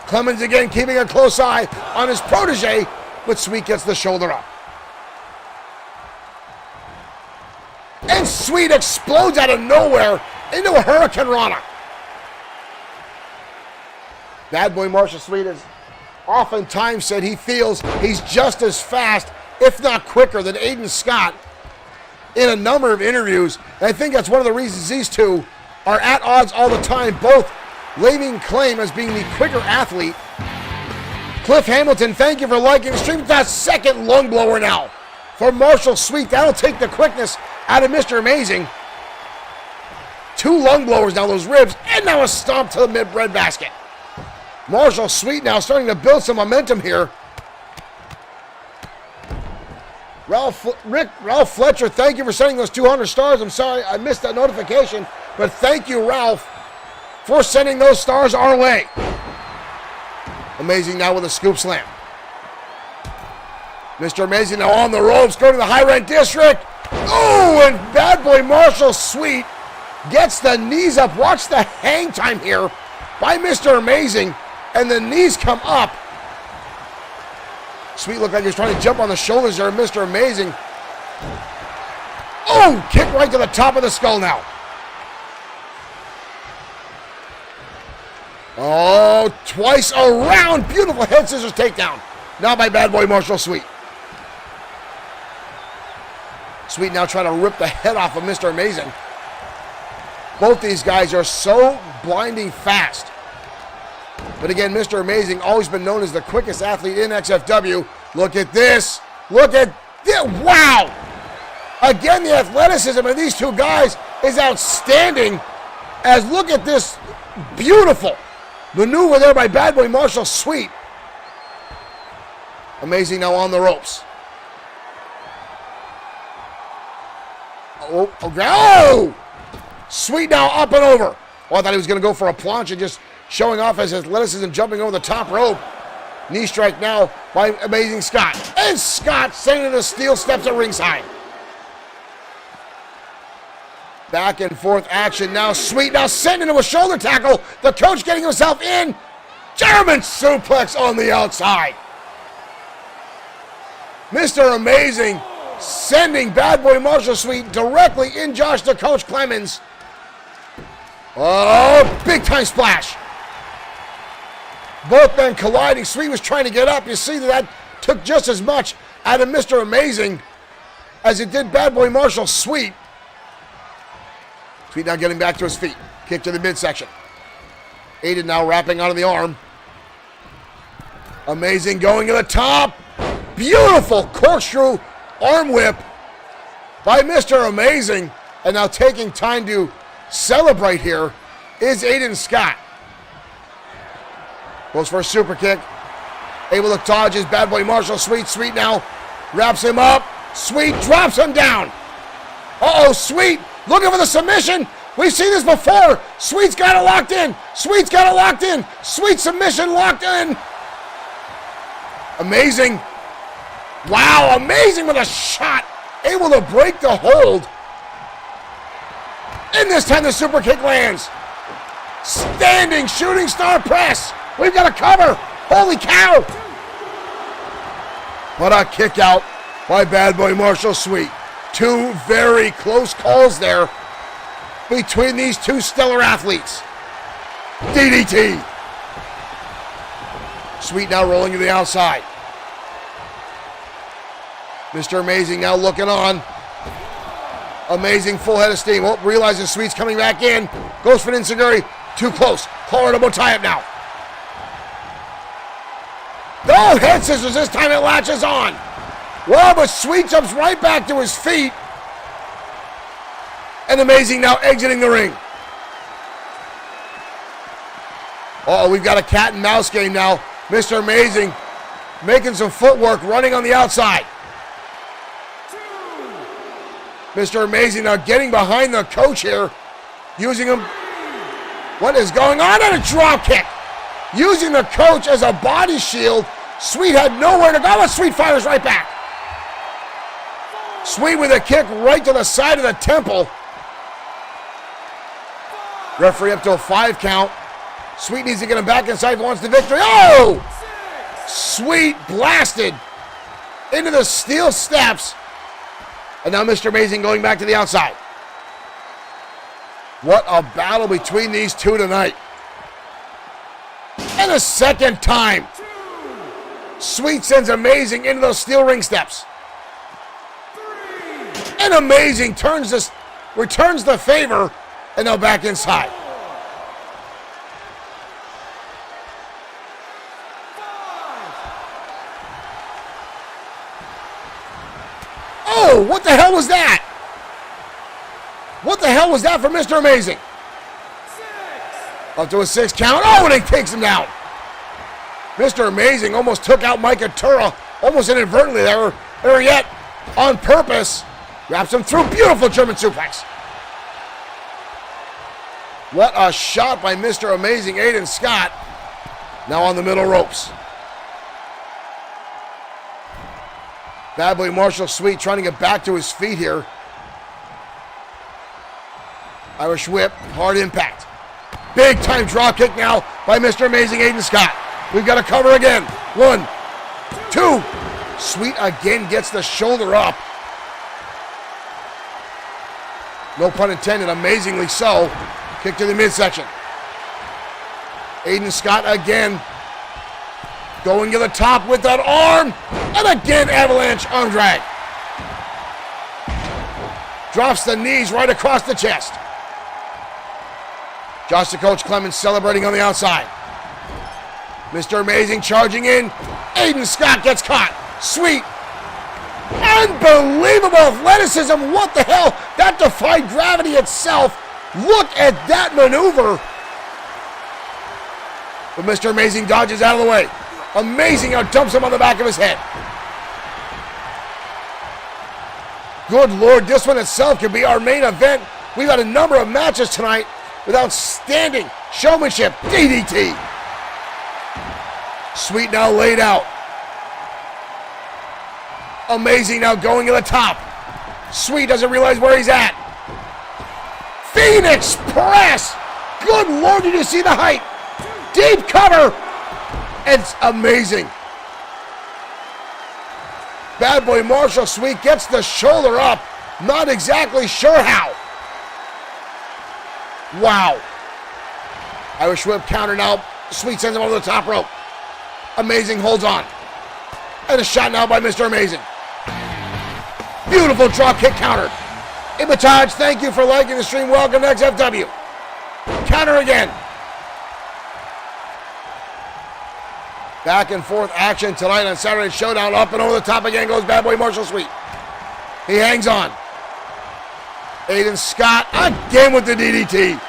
Clemens again keeping a close eye on his protege, but Sweet gets the shoulder up. And Sweet explodes out of nowhere into a Hurricane Rana. Bad Boy Marshall Sweet has oftentimes said he feels he's just as fast, if not quicker, than Aiden Scott in a number of interviews. And I think that's one of the reasons these two are at odds all the time, both laying claim as being the quicker athlete. Cliff Hamilton, thank you for liking the stream. That second lung blower now for Marshall Sweet. That'll take the quickness out of Mr. Amazing. 2 lung blowers now, those ribs, and now a stomp to the mid-bread basket. Marshall Sweet now starting to build some momentum here. Ralph Fletcher, thank you for sending those 200 stars. I'm sorry I missed that notification, but thank you, Ralph, for sending those stars our way. Amazing now with a scoop slam. Mr. Amazing now on the ropes, going to the high rent district. Oh, and Bad Boy Marshall Sweet gets the knees up. Watch the hang time here by Mr. Amazing, and the knees come up. Sweet looked like he was trying to jump on the shoulders there of Mr. Amazing. Oh, kick right to the top of the skull now. Oh, twice around. Beautiful head scissors takedown. Now by Bad Boy Marshall Sweet. Sweet now trying to rip the head off of Mr. Amazing. Both these guys are so blinding fast. But again, Mr. Amazing always been known as the quickest athlete in XFW. Look at this. Look at this. Wow. Again, the athleticism of these two guys is outstanding. As look at this beautiful maneuver there by Bad Boy Marshall Sweet. Amazing now on the ropes. Oh! Sweet now up and over. Oh, I thought he was going to go for a planche and just showing off his athleticism, jumping over the top rope. Knee strike now by Amazing Scott. And Scott sending the steel steps at ringside. Back and forth action now. Sweet now sending into a shoulder tackle. The coach getting himself in. German suplex on the outside. Mr. Amazing sending Bad Boy Marshall Sweet directly in Josh the Coach Clemens. Oh, big time splash. Both men colliding. Sweet was trying to get up. You see that took just as much out of Mr. Amazing as it did Bad Boy Marshall Sweet. Sweet now getting back to his feet. Kick to the midsection. Aiden now wrapping onto the arm. Amazing going to the top. Beautiful corkscrew arm whip by Mr. Amazing. And now taking time to celebrate here is Aiden Scott. Goes for a super kick. Able to dodge his Bad Boy Marshall Sweet. Sweet now wraps him up. Sweet drops him down. Uh-oh, Sweet looking for the submission. We've seen this before. Sweet's got it locked in. Sweet's got it locked in. Sweet submission locked in. Amazing. Wow, Amazing with a shot. Able to break the hold. And this time the super kick lands. Standing shooting star press. We've got a cover. Holy cow. What a kick out by Bad Boy Marshall Sweet. Two very close calls there between these two stellar athletes. DDT. Sweet now rolling to the outside. Mr. Amazing now looking on. Amazing full head of steam. Oh, realizes Sweet's coming back in. Goes for an enziguri. Too close. Horrible tie-up now. No, head scissors. This time it latches on. Well, but Sweet jumps right back to his feet. And Amazing now exiting the ring. Uh-oh, we've got a cat and mouse game now. Mr. Amazing making some footwork, running on the outside. Mr. Amazing now getting behind the coach here, using him. What is going on? And a drop kick. Using the coach as a body shield. Sweet had nowhere to go, but Sweet fires right back. Sweet with a kick right to the side of the temple. Referee up to a 5 count. Sweet needs to get him back inside if he wants the victory. Oh! Sweet blasted into the steel steps. And now Mr. Amazing going back to the outside. What a battle between these two tonight. And a second time. Sweet sends Amazing into those steel ring steps. And Amazing returns the favor, and now back inside. Oh, what the hell was that? What the hell was that for Mr. Amazing? Up to a 6 count. Oh, and he takes him down. Mr. Amazing almost took out Mike Atura, almost inadvertently there, or yet on purpose. Wraps him through. Beautiful German suplex. What a shot by Mr. Amazing, Aiden Scott. Now on the middle ropes. Bad Boy Marshall Sweet trying to get back to his feet here. Irish whip, hard impact. Big time drop kick now by Mr. Amazing, Aiden Scott. We've got to cover again. 1, 2. Sweet again gets the shoulder up. No pun intended, amazingly so. Kick to the midsection. Aiden Scott again. Going to the top with that arm. And again, avalanche arm drag. Drops the knees right across the chest. Josh the Coach Clemens celebrating on the outside. Mr. Amazing charging in. Aiden Scott gets caught. Sweet. Unbelievable athleticism. What the hell? That defied gravity itself. Look at that maneuver. But Mr. Amazing dodges out of the way. Amazing how dumps him on the back of his head. Good Lord, this one itself could be our main event. We've got a number of matches tonight with outstanding showmanship. DDT. Sweet now laid out. Amazing now going to the top. Sweet doesn't realize where he's at. Phoenix Press. Good Lord, did you see the height? Deep cover. It's amazing. Bad Boy Marshall Sweet gets the shoulder up. Not exactly sure how. Wow. Irish whip counter now. Sweet sends him over the top rope. Amazing holds on. And a shot now by Mr. Amazing. Beautiful drop kick counter. Imitage, thank you for liking the stream. Welcome to XFW. Counter again. Back and forth action tonight on Saturday Showdown. Up and over the top again goes Bad Boy Marshall Sweet. He hangs on. Aiden Scott again with the DDT.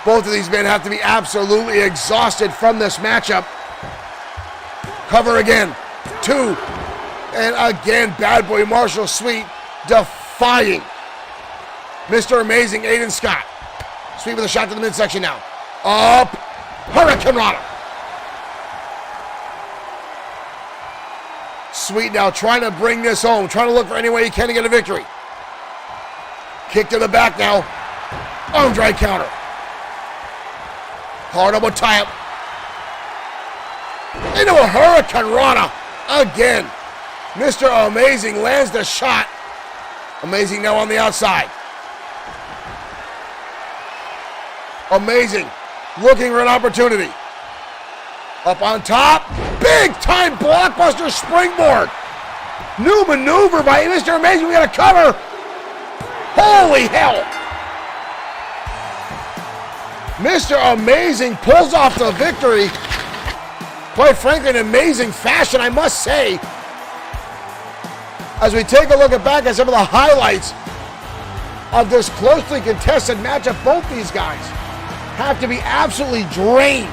Both of these men have to be absolutely exhausted from this matchup. Cover again. 2. And again, Bad Boy Marshall Sweet defying Mr. Amazing, Aiden Scott. Sweet with a shot to the midsection now. Up. Hurricane Rana. Sweet now trying to bring this home. Trying to look for any way he can to get a victory. Kick to the back now. Arm drag counter. Hard elbow tie up. Into a Hurricane Rana. Again. Mr. Amazing lands the shot. Amazing now on the outside. Amazing. Looking for an opportunity. Up on top. Big time blockbuster springboard. New maneuver by Mr. Amazing. We got a cover. Holy hell. Mr. Amazing pulls off the victory. Quite frankly, in amazing fashion, I must say. As we take a look back at some of the highlights of this closely contested matchup, both these guys have to be absolutely drained.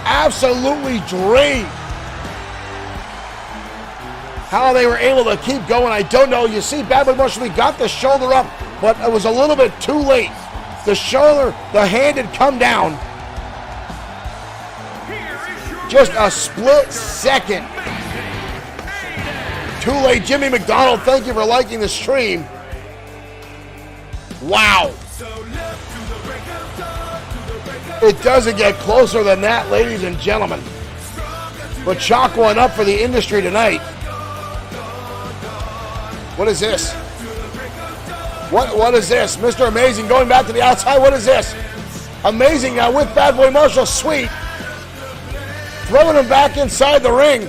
Absolutely drained. How they were able to keep going, I don't know. You see, Bad Boy Marshall got the shoulder up, but it was a little bit too late. The shoulder, the hand had come down. Just a split second. Too late. Jimmy McDonald, thank you for liking the stream. Wow. It doesn't get closer than that, ladies and gentlemen. But chalk one up for the industry tonight. What is this? What is this? Mr. Amazing going back to the outside. What is this? Amazing now with Bad Boy Marshall. Sweet. Throwing him back inside the ring.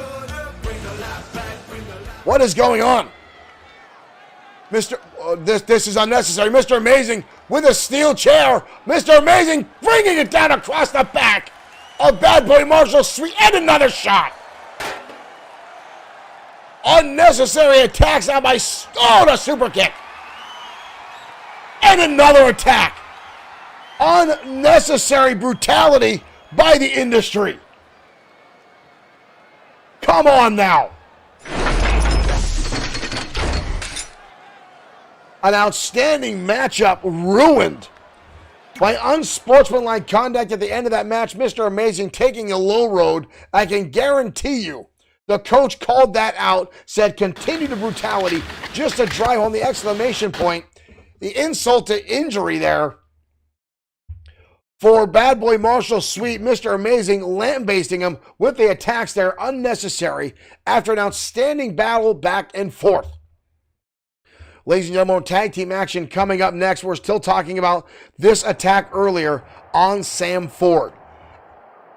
What is going on? This is unnecessary. Mr. Amazing with a steel chair. Mr. Amazing bringing it down across the back of Bad Boy Marshall. Sweet. And another shot. Unnecessary attacks now by the super kick. And another attack. Unnecessary brutality by the industry. Come on now. An outstanding matchup ruined by unsportsmanlike conduct at the end of that match. Mr. Amazing taking a low road. I can guarantee you the coach called that out, said continue the brutality just to drive home the exclamation point. The insult to injury there for Bad Boy Marshall. Sweet. Mr. Amazing lambasting him with the attacks there, unnecessary, after an outstanding battle back and forth. Ladies and gentlemen, tag team action coming up next. We're still talking about this attack earlier on Sam Ford.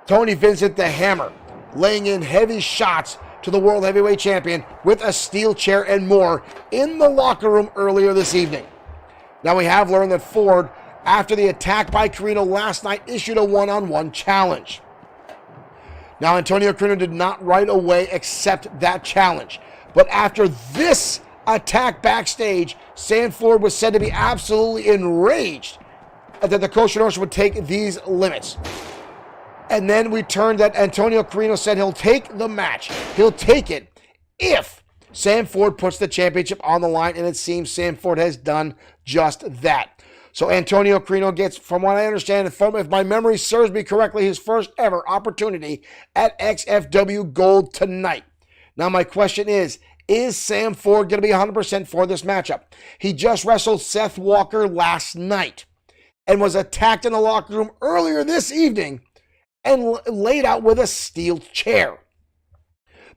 Tony Vincent, the Hammer, laying in heavy shots to the World Heavyweight Champion with a steel chair and more in the locker room earlier this evening. Now we have learned that Ford, after the attack by Carino last night, issued a one-on-one challenge. Now Antonio Carino did not right away accept that challenge. But after this attack backstage, Sam Ford was said to be absolutely enraged that the Coach North would take these limits. And then we turned that Antonio Carino said he'll take the match. He'll take it if Sam Ford puts the championship on the line, and it seems Sam Ford has done just that. So Antonio Carino gets, from what I understand, if my memory serves me correctly, his first ever opportunity at XFW Gold tonight. Now my question is Sam Ford going to be 100% for this matchup? He just wrestled Seth Walker last night and was attacked in the locker room earlier this evening and laid out with a steel chair.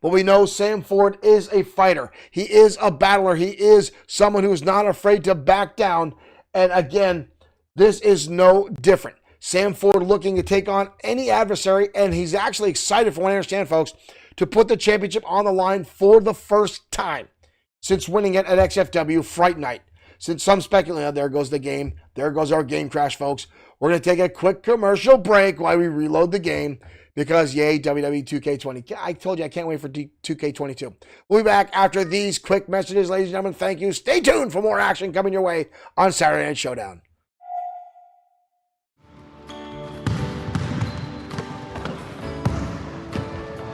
But we know Sam Ford is a fighter. He is a battler. He is someone who is not afraid to back down. And again, this is no different. Sam Ford looking to take on any adversary, and he's actually excited, from what I understand, folks, to put the championship on the line for the first time since winning it at XFW Fright Night. Since some speculate, there goes the game. There goes our game crash, folks. We're going to take a quick commercial break while we reload the game because, yay, WWE 2K20. I told you I can't wait for 2K22. We'll be back after these quick messages, ladies and gentlemen. Thank you. Stay tuned for more action coming your way on Saturday Night Showdown.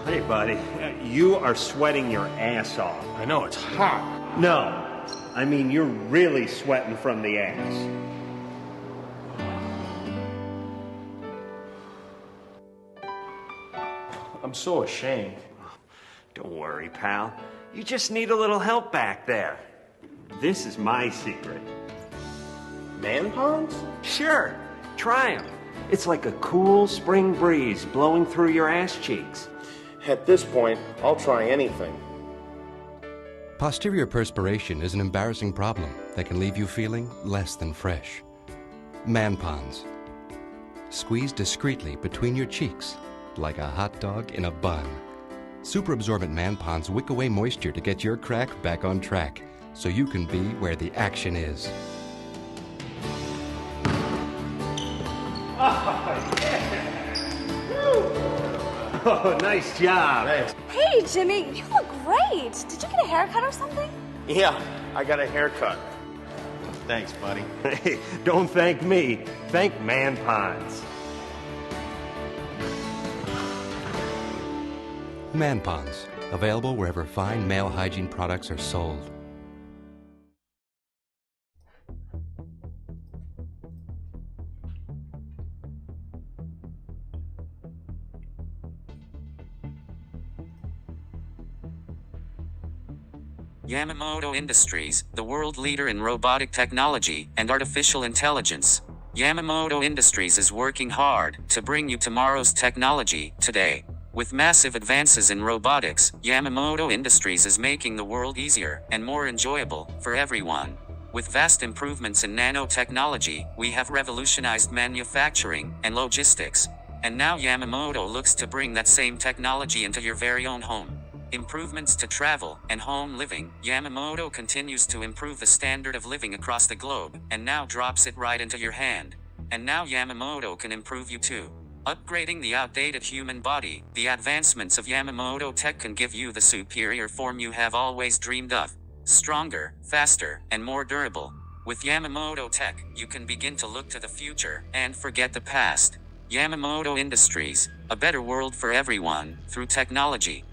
Hey, buddy, you are sweating your ass off. I know, it's hot. No, I mean you're really sweating from the ass. I'm so ashamed. Don't worry, pal. You just need a little help back there. This is my secret. Man ponds? Sure, try them. It's like a cool spring breeze blowing through your ass cheeks. At this point, I'll try anything. Posterior perspiration is an embarrassing problem that can leave you feeling less than fresh. Man ponds. squeezed discreetly between your cheeks, like a hot dog in a bun. Super absorbent Man Ponds wick away moisture to get your crack back on track, so you can be where the action is. Oh, nice job. Hey, Jimmy, you look great. Did you get a haircut or something? Yeah, I got a haircut. Thanks, buddy. Hey, don't thank me. Thank Man Ponds. Man Ponds, available wherever fine male hygiene products are sold. Yamamoto Industries, the world leader in robotic technology and artificial intelligence. Yamamoto Industries is working hard to bring you tomorrow's technology today. With massive advances in robotics, Yamamoto Industries is making the world easier and more enjoyable for everyone. With vast improvements in nanotechnology, we have revolutionized manufacturing and logistics. And now Yamamoto looks to bring that same technology into your very own home. Improvements to travel and home living. Yamamoto continues to improve the standard of living across the globe, and now drops it right into your hand. And now Yamamoto can improve you too. Upgrading the outdated human body, the advancements of Yamamoto tech can give you the superior form you have always dreamed of. Stronger, faster, and more durable. With Yamamoto tech, you can begin to look to the future and forget the past. Yamamoto Industries, a better world for everyone, through technology.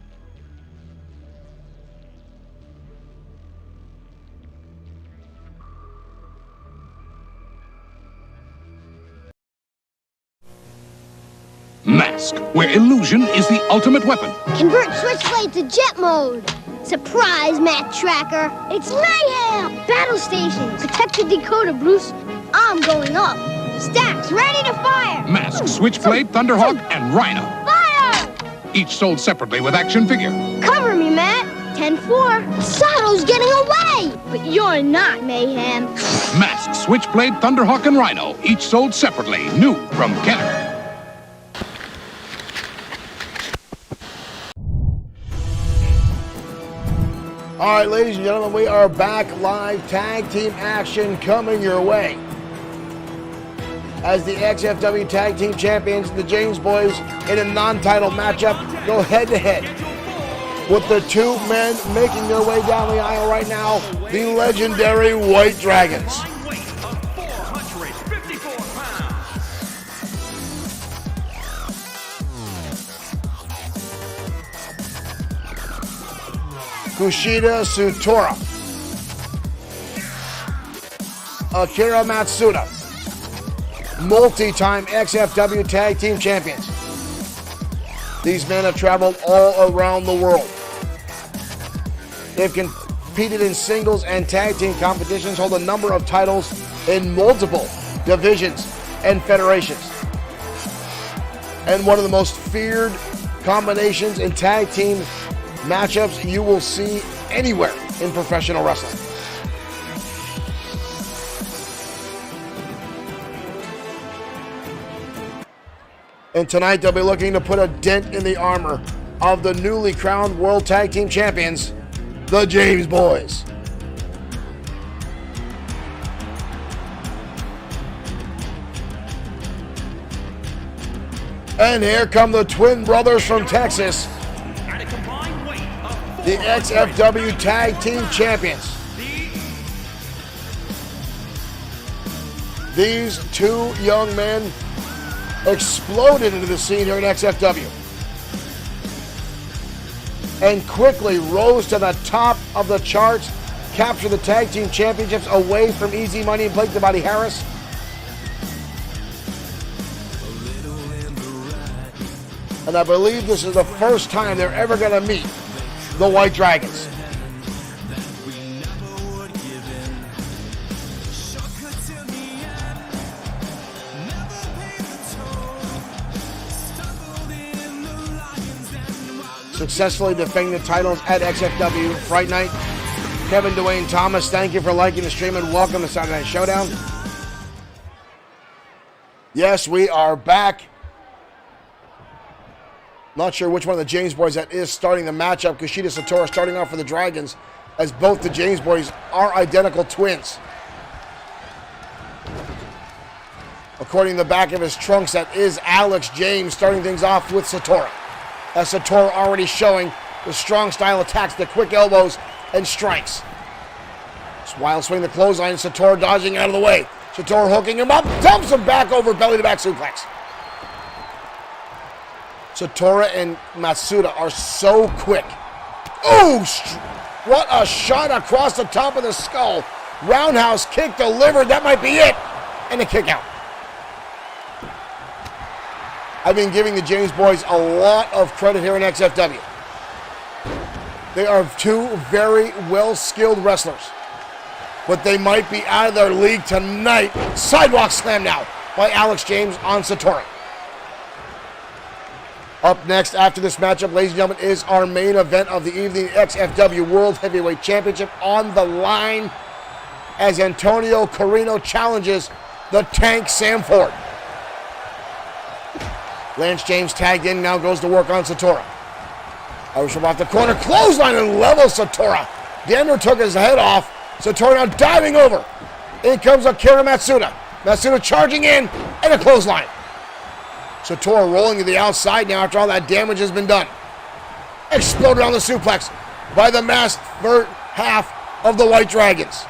Mask, where illusion is the ultimate weapon. Convert Switchblade to jet mode. Surprise, Matt Tracker. It's mayhem. Battle station. Protect the decoder, Bruce. I'm going up. Stacks ready to fire. Mask, Switchblade, Thunderhawk, and Rhino. Fire! Each sold separately with action figure. Cover me, Matt. 10-4. Sato's getting away. But you're not, Mayhem. Mask, Switchblade, Thunderhawk, and Rhino. Each sold separately. New from Kenner. All right, ladies and gentlemen, we are back. Live tag team action coming your way. As the XFW Tag Team Champions, the James Boys, in a non-title matchup, go head-to-head with the two men making their way down the aisle right now, the legendary White Dragons. Kushida Sutora, Akira Matsuda, multi-time XFW Tag Team Champions. These men have traveled all around the world. They've competed in singles and tag team competitions, hold a number of titles in multiple divisions and federations. And one of the most feared combinations in tag team matchups you will see anywhere in professional wrestling. And tonight they'll be looking to put a dent in the armor of the newly crowned World Tag Team Champions, the James Boys. And here come the twin brothers from Texas, the XFW Tag Team Champions. These two young men exploded into the scene here at XFW and quickly rose to the top of the charts, captured the Tag Team Championships away from Easy Money and Blake the Body Harris. And I believe this is the first time they're ever going to meet the White Dragons. Successfully defending the titles at XFW Fright Night. Kevin Dwayne Thomas, thank you for liking the stream and welcome to Saturday Night Showdown. Yes, we are back. Not sure which one of the James boys that is starting the matchup. Kushida Satora starting off for the Dragons, as both the James boys are identical twins. According to the back of his trunks, that is Alex James starting things off with Satora. As Satora already showing the strong style attacks, the quick elbows, and strikes. Wild swing the clothesline, Satora dodging out of the way. Satora hooking him up, dumps him back over, belly-to-back suplex. Satora and Matsuda are so quick. Oh, what a shot across the top of the skull. Roundhouse kick delivered, that might be it. And a kick out. I've been giving the James boys a lot of credit here in XFW. They are two very well-skilled wrestlers. But they might be out of their league tonight. Sidewalk slam now by Alex James on Satora. Up next after this matchup, ladies and gentlemen, is our main event of the evening. XFW World Heavyweight Championship on the line as Antonio Carino challenges the Tank Sam Ford. Lance James tagged in, now goes to work on Satora. Irish from off the corner, clothesline and levels Satora. Dander took his head off. Satora now diving over. In comes Akira Matsuda. Matsuda charging in and a clothesline. Satora rolling to the outside now after all that damage has been done. Exploded on the suplex by the masked half of the White Dragons.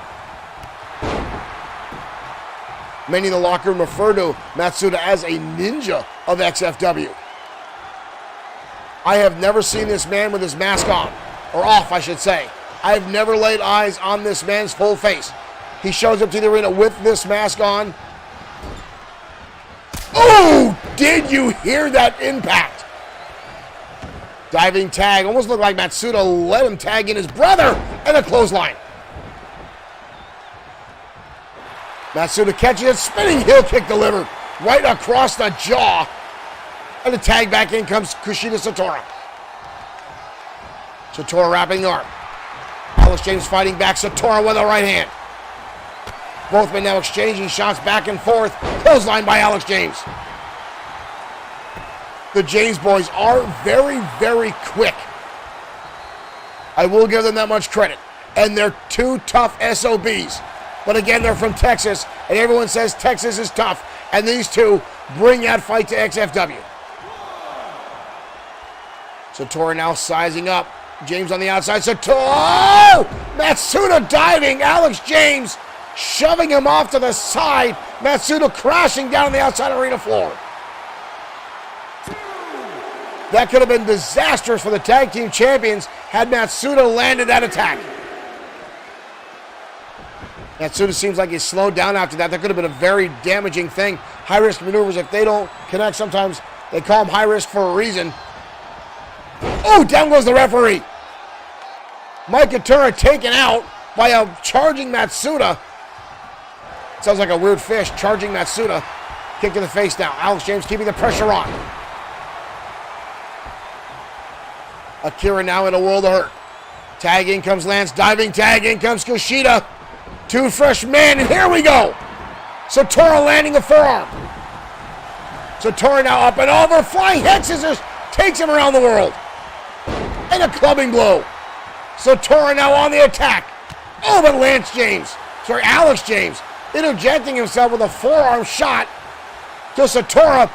Many in the locker room refer to Matsuda as a ninja of XFW. I have never seen this man with his mask on, or off I should say. I have never laid eyes on this man's full face. He shows up to the arena with this mask on. Oh, did you hear that impact? Diving tag, almost looked like Matsuda let him tag in his brother, and a clothesline. Matsuda catches it, spinning heel kick delivered right across the jaw. And the tag back in comes Kushida Satora. Satora wrapping the arm. Alex James fighting back, Satora with a right hand. Both men now exchanging shots back and forth. Clothesline by Alex James. The James boys are very, very quick. I will give them that much credit. And they're two tough SOBs. But again, they're from Texas, and everyone says Texas is tough. And these two bring that fight to XFW. Satora now sizing up. James on the outside. Satora! Oh! Matsuda diving. Alex James shoving him off to the side. Matsuda crashing down on the outside arena floor. That could have been disastrous for the tag team champions had Matsuda landed that attack. Matsuda seems like he's slowed down after that. That could have been a very damaging thing. High-risk maneuvers, if they don't connect, sometimes they call them high-risk for a reason. Oh, down goes the referee. Mike Katura taken out by a charging Matsuda. Sounds like a weird fish, charging Matsuda. Kick to the face now. Alex James keeping the pressure on. Akira now in a world of hurt. Tag in comes Lance, diving tag in comes Kushida. Two fresh men, and here we go. Satora landing the forearm. Satora now up and over, flying head scissors, takes him around the world. And a clubbing blow. Satora now on the attack. Oh, but Alex James, interjecting himself with a forearm shot to Satora.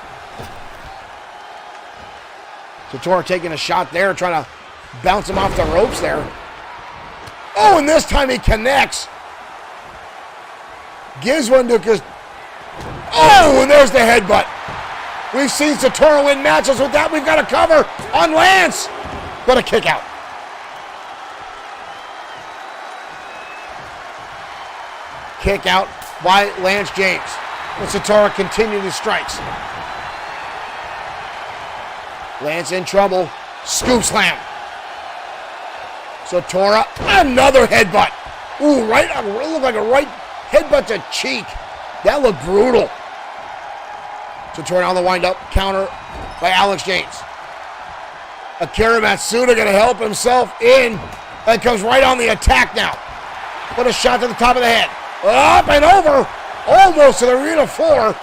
Satora taking a shot there, trying to bounce him off the ropes there. Oh, and this time he connects. Gives one to Oh, and there's the headbutt. We've seen Satora win matches with that. We've got a cover on Lance. But a kick out. Kick out by Lance James. And Satora continuing his strikes. Lance in trouble. Scoop slam. Satora, another headbutt. Ooh, it looked like a right headbutt to cheek. That looked brutal. Satora on the wind-up. Counter by Alex James. Akira Matsuda going to help himself in. And comes right on the attack now. Put a shot to the top of the head. Up and over. Almost to the arena floor.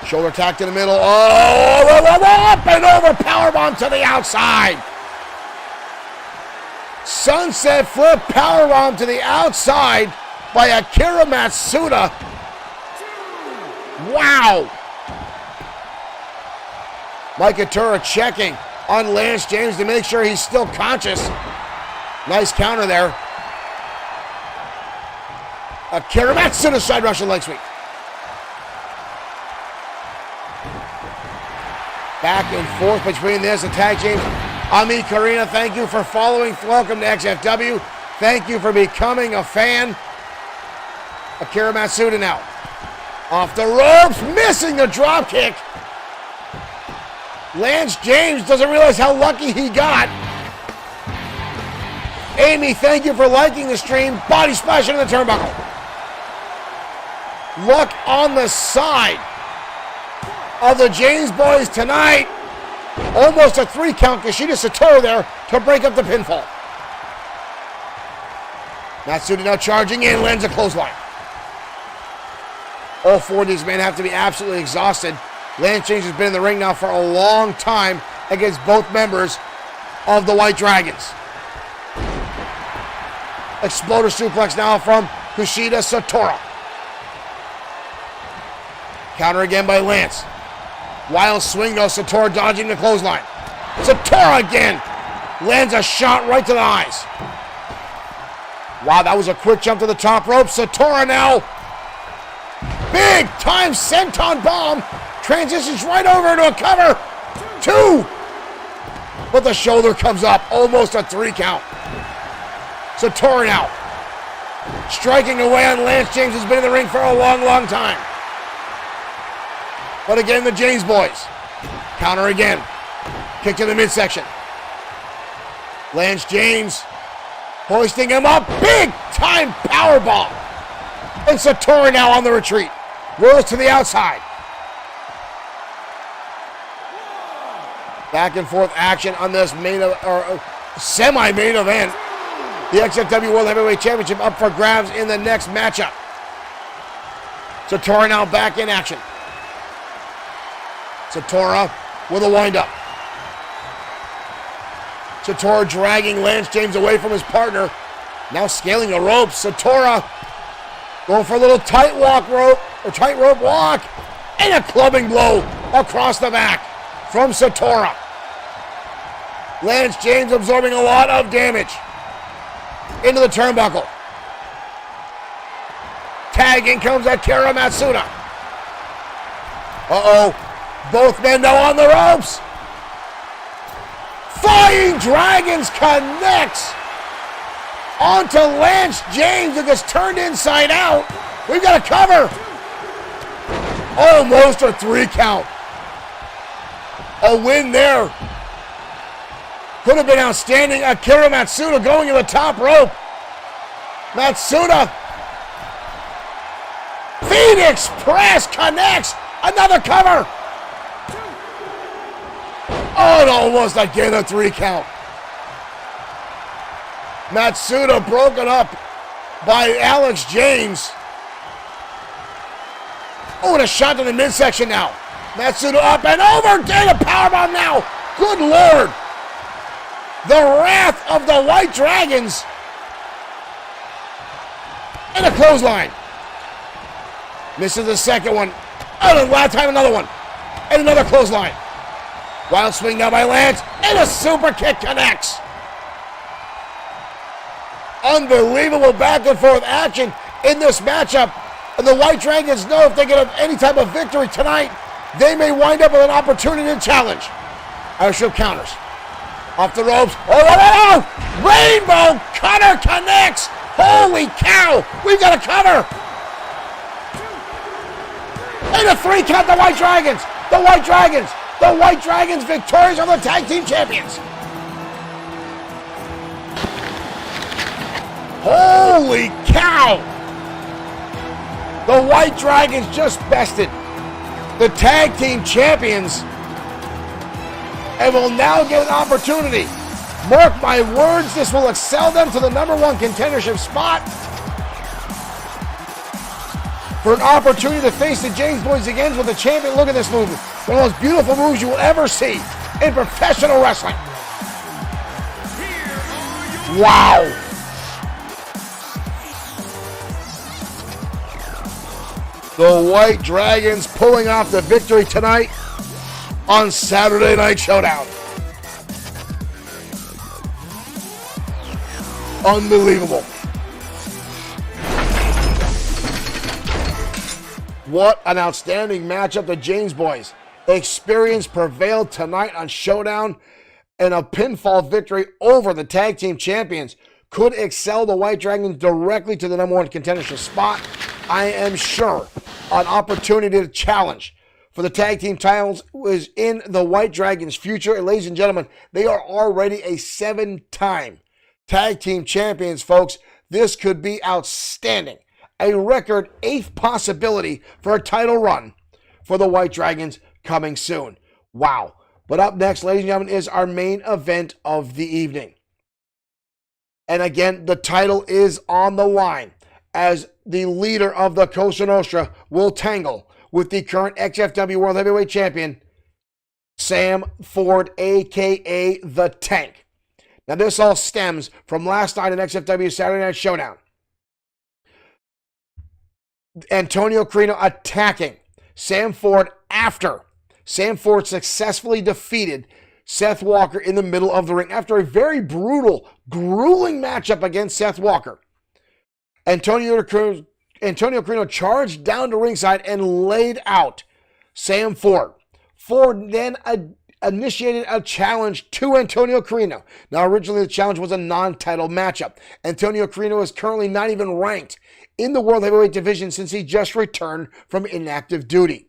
Shoulder tack in the middle. Oh, up and over. Powerbomb to the outside. Sunset flip powerbomb to the outside by Akira Matsuda. Wow. Mike Atura checking on Lance James to make sure he's still conscious. Nice counter there. Akira Matsuda side Russian leg sweep. Back and forth between this and tag teams. Ami Karina, thank you for following. Welcome to XFW. Thank you for becoming a fan. Akira Matsuda now. Off the ropes, missing the drop kick. Lance James doesn't realize how lucky he got. Amy, thank you for liking the stream. Body splash into the turnbuckle. Luck on the side of the James boys tonight. Almost a 3 count. Kushida Satoru there to break up the pinfall. Matsuda now charging in, lands a clothesline. All 4 of these men have to be absolutely exhausted. Lance James has been in the ring now for a long time against both members of the White Dragons. Exploder suplex now from Kushida Satoru. Counter again by Lance. Wild swing though, Satoru dodging the clothesline. Satoru again lands a shot right to the eyes. Wow, that was a quick jump to the top rope. Satoru now. Big time senton bomb. Transitions right over to a cover. 2. But the shoulder comes up. Almost a 3 count. Satoru now. Striking away on Lance James, has been in the ring for a long, long time. But again, the James boys. Counter again. Kick to the midsection. Lance James hoisting him up. Big time powerbomb. And Satoru now on the retreat. Rolls to the outside. Back and forth action on this semi-main event. The XFW World Heavyweight Championship up for grabs in the next matchup. Satoru now back in action. Satoru with a wind-up. Satoru dragging Lance James away from his partner. Now scaling the ropes. Satoru going for a little tightrope walk. And a clubbing blow across the back from Satoru. Lance James absorbing a lot of damage. Into the turnbuckle. Tagging comes Akira Matsuda. Uh-oh. Both men now on the ropes. Flying Dragons connects onto Lance James, who gets turned inside out. We've got a cover. Almost a 3 count. A win there. Could have been outstanding. Akira Matsuda going to the top rope. Matsuda. Phoenix Press connects. Another cover. Oh, and almost again a 3 count. Matsuda broken up by Alex James. Oh, and a shot to the midsection now. Matsuda up and over. Data powerbomb now. Good Lord. The wrath of the White Dragons. And a clothesline. Misses the second one. Oh, and last time another one. And another clothesline. Wild swing now by Lance. And a super kick connects. Unbelievable back and forth action in this matchup. And the White Dragons know if they get any type of victory tonight, they may wind up with an opportunity to challenge. Irish counters. Off the ropes. Oh! Rainbow cutter connects. Holy cow. We've got a cover. And a 3 count, the White Dragons. The White Dragons. The White Dragons victorious are the tag team champions. Holy cow. The White Dragons just bested the tag team champions and will now get an opportunity. Mark my words, this will excel them to the #1 contendership spot. for an opportunity to face the James Boys again with the champion. Look at this move. One of the most beautiful moves you will ever see in professional wrestling. Wow. The White Dragons pulling off the victory tonight on Saturday Night Showdown. Unbelievable. What an outstanding matchup. The James Boys. Experience prevailed tonight on Showdown, and a pinfall victory over the tag team champions could excel the White Dragons directly to the #1 contendership spot. I am sure an opportunity to challenge for the tag team titles is in the White Dragons' future. And ladies and gentlemen, they are already a 7-time tag team champions, folks. This could be outstanding. A record 8th possibility for a title run for the White Dragons coming soon. Wow. But up next, ladies and gentlemen, is our main event of the evening. And again, the title is on the line as the leader of the Cosa Nostra will tangle with the current XFW World Heavyweight Champion, Sam Ford, a.k.a. The Tank. Now, this all stems from last night in XFW Saturday Night Showdown. Antonio Carino attacking Sam Ford after Sam Ford successfully defeated Seth Walker in the middle of the ring after a very brutal, grueling matchup against Seth Walker. Antonio Carino charged down to ringside and laid out Sam Ford. Ford then initiated a challenge to Antonio Carino. Now, originally the challenge was a non-title matchup. Antonio Carino is currently not even ranked in the World Heavyweight Division since he just returned from inactive duty.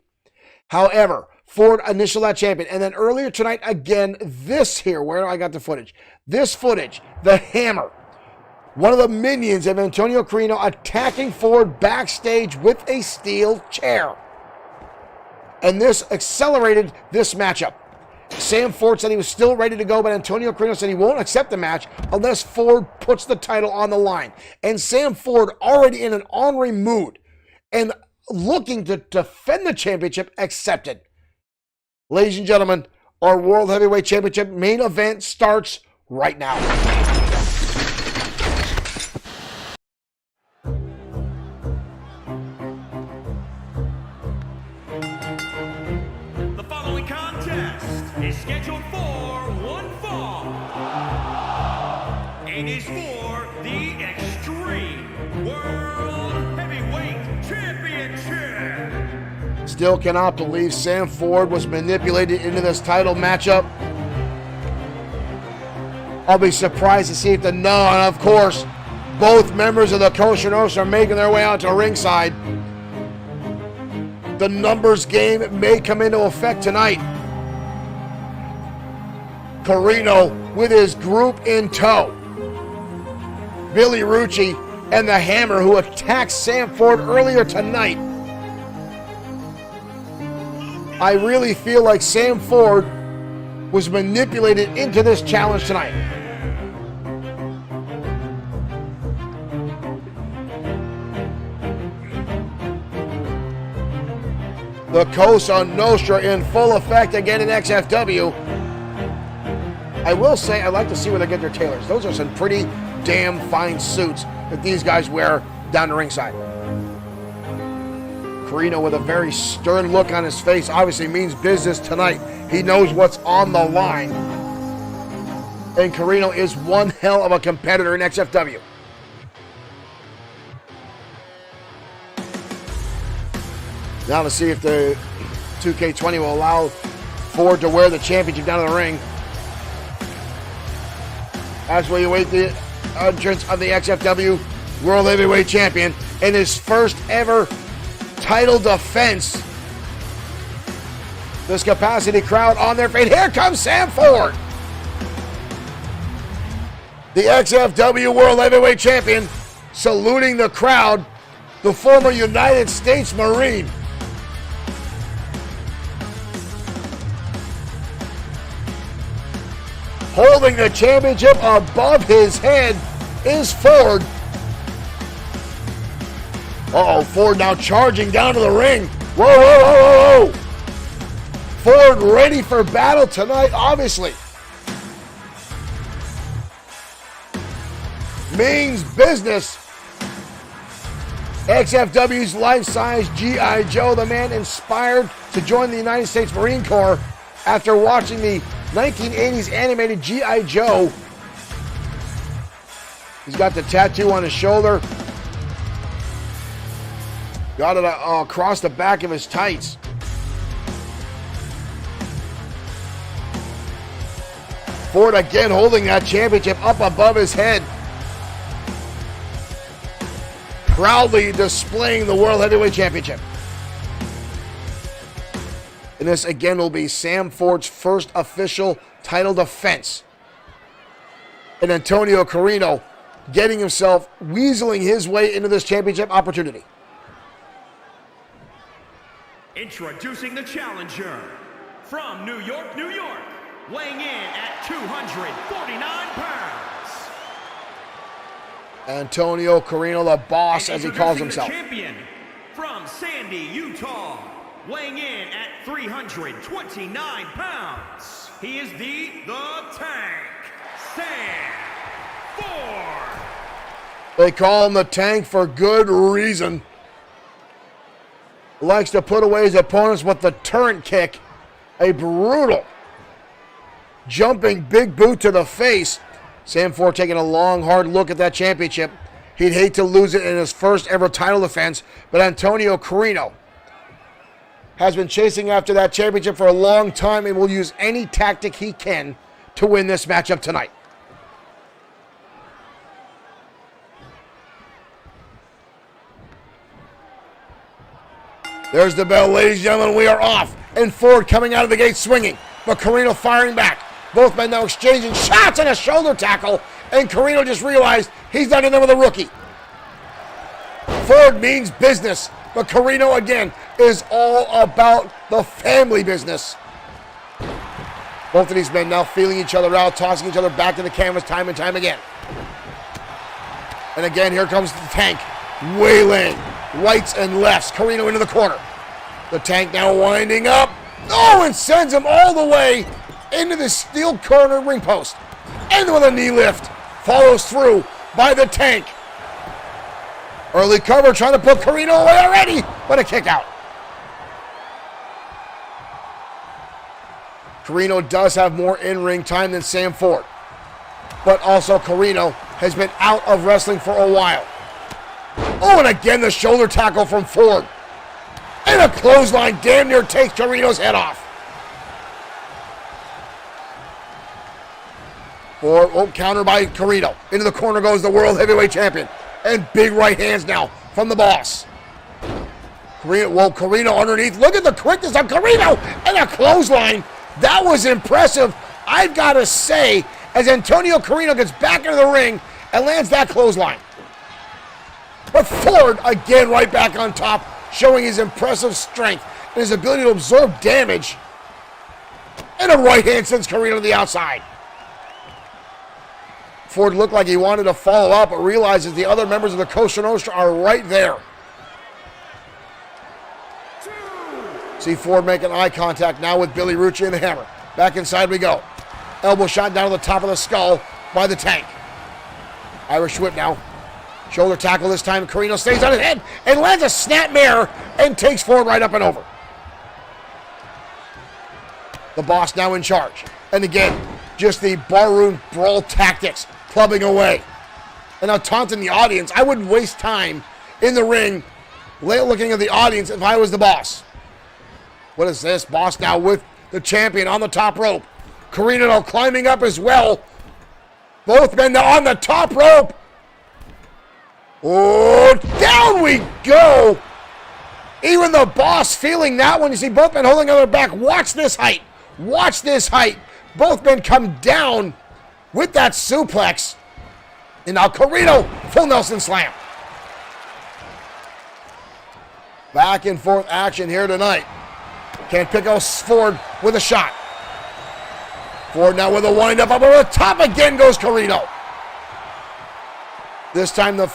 However, Ford initial that champion. And then earlier tonight, again, this here, where I got the footage. This footage, the Hammer, one of the minions of Antonio Carino attacking Ford backstage with a steel chair. And this accelerated this matchup. Sam Ford said he was still ready to go, but Antonio Carino said he won't accept the match unless Ford puts the title on the line. And Sam Ford, already in an ornery mood and looking to defend the championship, accepted. Ladies and gentlemen, our World Heavyweight Championship main event starts right now. The following contest is scheduled for one fall. It is for the Extreme World Heavyweight Championship. Still cannot believe Sam Ford was manipulated into this title matchup. I'll be surprised to see if and of course, both members of the Cosa Nostra are making their way out to ringside. The numbers game may come into effect tonight. Carino with his group in tow. Billy Rucci and the Hammer, who attacked Sam Ford earlier tonight. I really feel like Sam Ford was manipulated into this challenge tonight. The Cosa Nostra in full effect again in XFW. I will say, I'd like to see where they get their tailors. Those are some pretty damn fine suits that these guys wear down the ringside. Carino with a very stern look on his face obviously means business tonight. He knows what's on the line. And Carino is one hell of a competitor in XFW. Now to see if the 2K20 will allow Ford to wear the championship down to the ring. As we await the entrance of the XFW World Heavyweight Champion in his first ever title defense. This capacity crowd on their feet. Here comes Sam Ford. The XFW World Heavyweight Champion saluting the crowd. The former United States Marine. Holding the championship above his head is Ford. Uh-oh, Ford now charging down to the ring. Whoa, whoa, whoa, whoa, whoa. Ford ready for battle tonight, obviously. Means business. XFW's life-size G.I. Joe, the man inspired to join the United States Marine Corps after watching the 1980s animated G.I. Joe. He's got the tattoo on his shoulder. Got it across the back of his tights. Ford again holding that championship up above his head. Proudly displaying the World Heavyweight Championship. And this again will be Sam Ford's first official title defense. And Antonio Carino getting himself, weaseling his way into this championship opportunity. Introducing the challenger from New York, New York, weighing in at 249 pounds. Antonio Carino, the boss, as he calls himself. The champion from Sandy, Utah, weighing in at 329 pounds. He is the Tank, Sam Ford. They call him the Tank for good reason. Likes to put away his opponents with the turret kick. A brutal jumping big boot to the face. Sam Ford taking a long, hard look at that championship. He'd hate to lose it in his first ever title defense, but Antonio Carino has been chasing after that championship for a long time and will use any tactic he can to win this matchup tonight. There's the bell, ladies and gentlemen. We are off. And Ford coming out of the gate swinging, but Carino firing back. Both men now exchanging shots and a shoulder tackle, and Carino just realized he's not in there with a rookie. Ford means business, but Carino again is all about the family business. Both of these men now feeling each other out, tossing each other back to the canvas time and time again. And again, here comes the Tank, waylaying rights and lefts. Carino into the corner. The Tank now winding up. Oh, and sends him all the way into the steel corner ring post. And with a knee lift, follows through by the Tank. Early cover trying to put Carino away already, but a kick out. Carino does have more in-ring time than Sam Ford, but also Carino has been out of wrestling for a while. Oh, and again the shoulder tackle from Ford. And a clothesline damn near takes Carino's head off. Ford, counter by Carino. Into the corner goes the World Heavyweight Champion. And big right hands now from the boss. Carino underneath. Look at the quickness of Carino. And a clothesline. That was impressive, I've got to say, as Antonio Carino gets back into the ring and lands that clothesline. But Ford, again, right back on top, showing his impressive strength and his ability to absorb damage. And a right hand sends Carino to the outside. Ford looked like he wanted to follow up, but realizes the other members of the Cosa Nostra are right there. See Ford making eye contact now with Billy Rucci and the Hammer. Back inside we go. Elbow shot down to the top of the skull by the Tank. Irish whip now. Shoulder tackle this time. Carino stays on his head and lands a snapmare and takes Ford right up and over. The boss now in charge. And again, just the barroom brawl tactics, clubbing away. And now taunting the audience. I wouldn't waste time in the ring looking at the audience if I was the boss. What is this? Boss now with the champion on the top rope. Carino climbing up as well. Both men now on the top rope. Oh, down we go. Even the boss feeling that one. You see both men holding on their back. Watch this height. Watch this height. Both men come down with that suplex. And now Carino, full Nelson slam. Back and forth action here tonight. Can't pick out Ford with a shot. Ford now with a wind up. Up over the top again goes Carino. This time the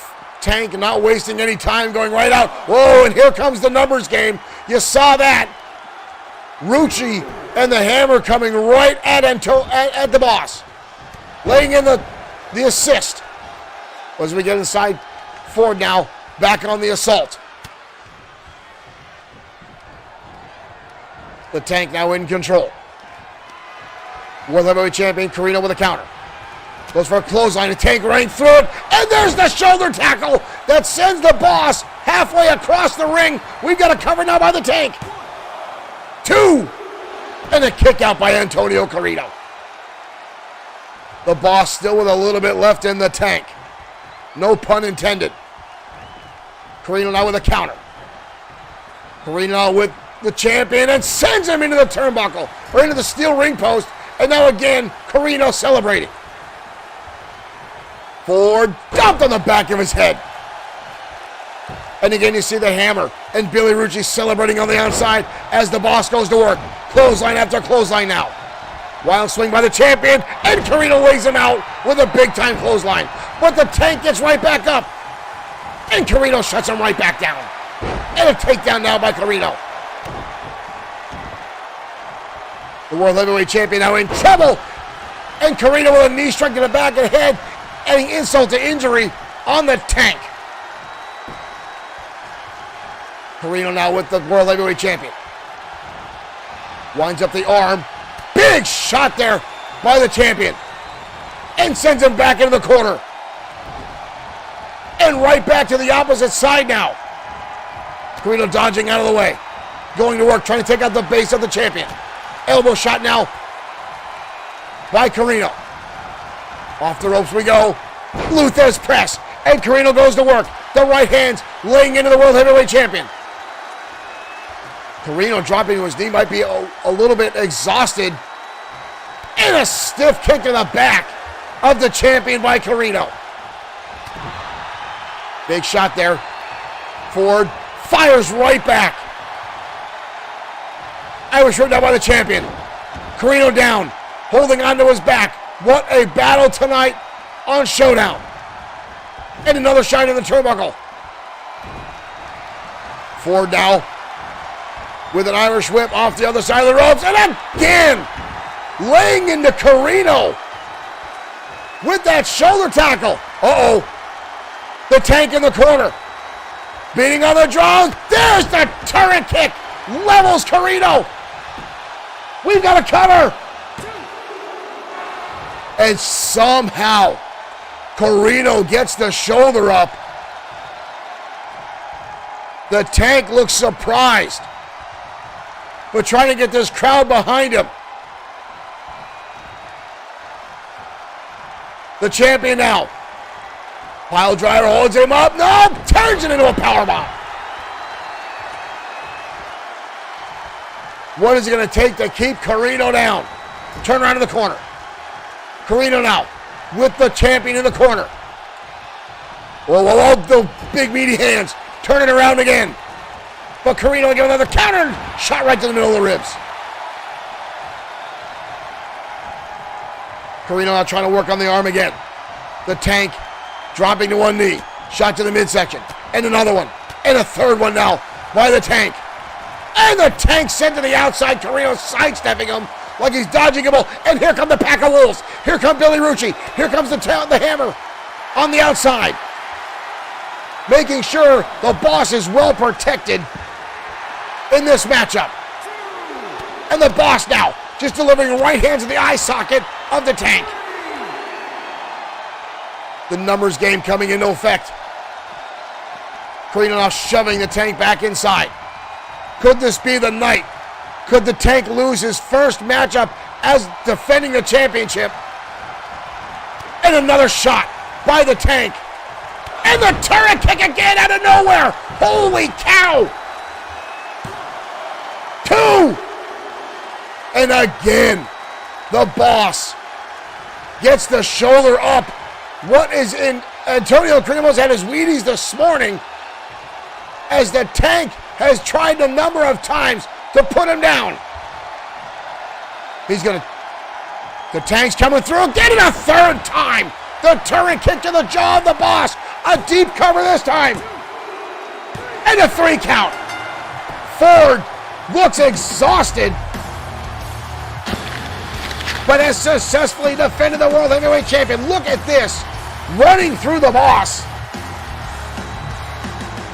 Tank not wasting any time, going right out. Whoa, and here comes the numbers game. You saw that. Rucci and the Hammer coming right at the boss. Laying in the assist. As we get inside, Ford now back on the assault. The Tank now in control. World Heavyweight Champion Carino with a counter. Goes for a clothesline, the Tank running through it, and there's the shoulder tackle that sends the boss halfway across the ring. We've got a cover now by the Tank. 2, and a kick out by Antonio Carino. The boss still with a little bit left in the tank. No pun intended. Carino now with a counter. Carino with the champion and sends him into the turnbuckle, or into the steel ring post, and now again, Carino celebrating. Ford dumped on the back of his head. And again, you see the Hammer and Billy Rucci celebrating on the outside as the boss goes to work. Clothesline after clothesline now. Wild swing by the champion, and Carino lays him out with a big-time clothesline. But the Tank gets right back up, and Carino shuts him right back down. And a takedown now by Carino. The World Heavyweight Champion now in trouble, and Carino with a knee strike to the back of the head, adding insult to injury on the Tank. Carino now with the World Heavyweight Champion. Winds up the arm. Big shot there by the champion. And sends him back into the corner. And right back to the opposite side now. Carino dodging out of the way. Going to work, trying to take out the base of the champion. Elbow shot now by Carino. Off the ropes we go. Luthez press. And Carino goes to work. The right hands laying into the World Heavyweight Champion. Carino dropping to his knee, might be a little bit exhausted. And a stiff kick to the back of the champion by Carino. Big shot there. Ford fires right back. Irish whip down by the champion. Carino down, holding onto his back. What a battle tonight on Showdown. And another shot in the turnbuckle. Ford now with an Irish whip off the other side of the ropes. And again, laying into Carino with that shoulder tackle. Uh-oh. The Tank in the corner. Beating on the drums. There's the turret kick. Levels Carino. We've got a cover. And somehow Carino gets the shoulder up. The Tank looks surprised, but trying to get this crowd behind him. The champion now. Pile driver holds him up. No, turns it into a powerbomb. What is it going to take to keep Carino down? Turn around in the corner. Carino now with the champion in the corner. Whoa, whoa, whoa, the big meaty hands. Turn it around again. But Carino will give another counter. Shot right to the middle of the ribs. Carino now trying to work on the arm again. The Tank dropping to one knee. Shot to the midsection. And another one. And a third one now by the Tank. And the Tank sent to the outside. Carino sidestepping him like he's dodging a ball. And here come the pack of wolves. Here come Billy Rucci. Here comes the Hammer on the outside. Making sure the boss is well protected in this matchup. And the boss now just delivering right hands in the eye socket of the Tank. The numbers game coming into effect. Carino now shoving the Tank back inside. Could this be the night? Could the Tank lose his first matchup as defending the championship? And another shot by the Tank. And the turret kick again out of nowhere. Holy cow. 2. And again, the boss gets the shoulder up. What is in Antonio Carino's had his Wheaties this morning as the Tank has tried a number of times to put him down. The Tank's coming through, getting a third time. The turret kick to the jaw of the boss. A deep cover this time. And a 3 count. Ford looks exhausted, but has successfully defended the World Heavyweight Champion. Look at this. Running through the boss.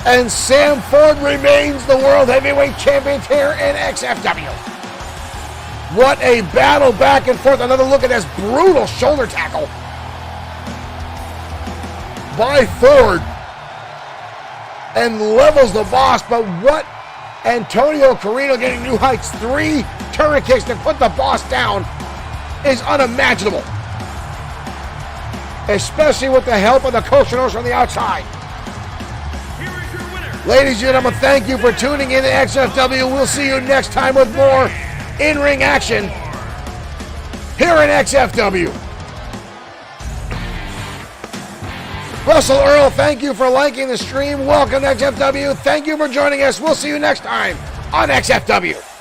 And Sam Ford remains the World Heavyweight Champion here in XFW. What a battle back and forth. Another look at this brutal shoulder tackle by Ford. And levels the boss, but what? Antonio Carino getting new heights. 3 turret kicks to put the boss down is unimaginable. Especially with the help of the Coach on the outside. Ladies and gentlemen, thank you for tuning in to XFW. We'll see you next time with more in-ring action here in XFW. Russell Earl, thank you for liking the stream. Welcome to XFW. Thank you for joining us. We'll see you next time on XFW.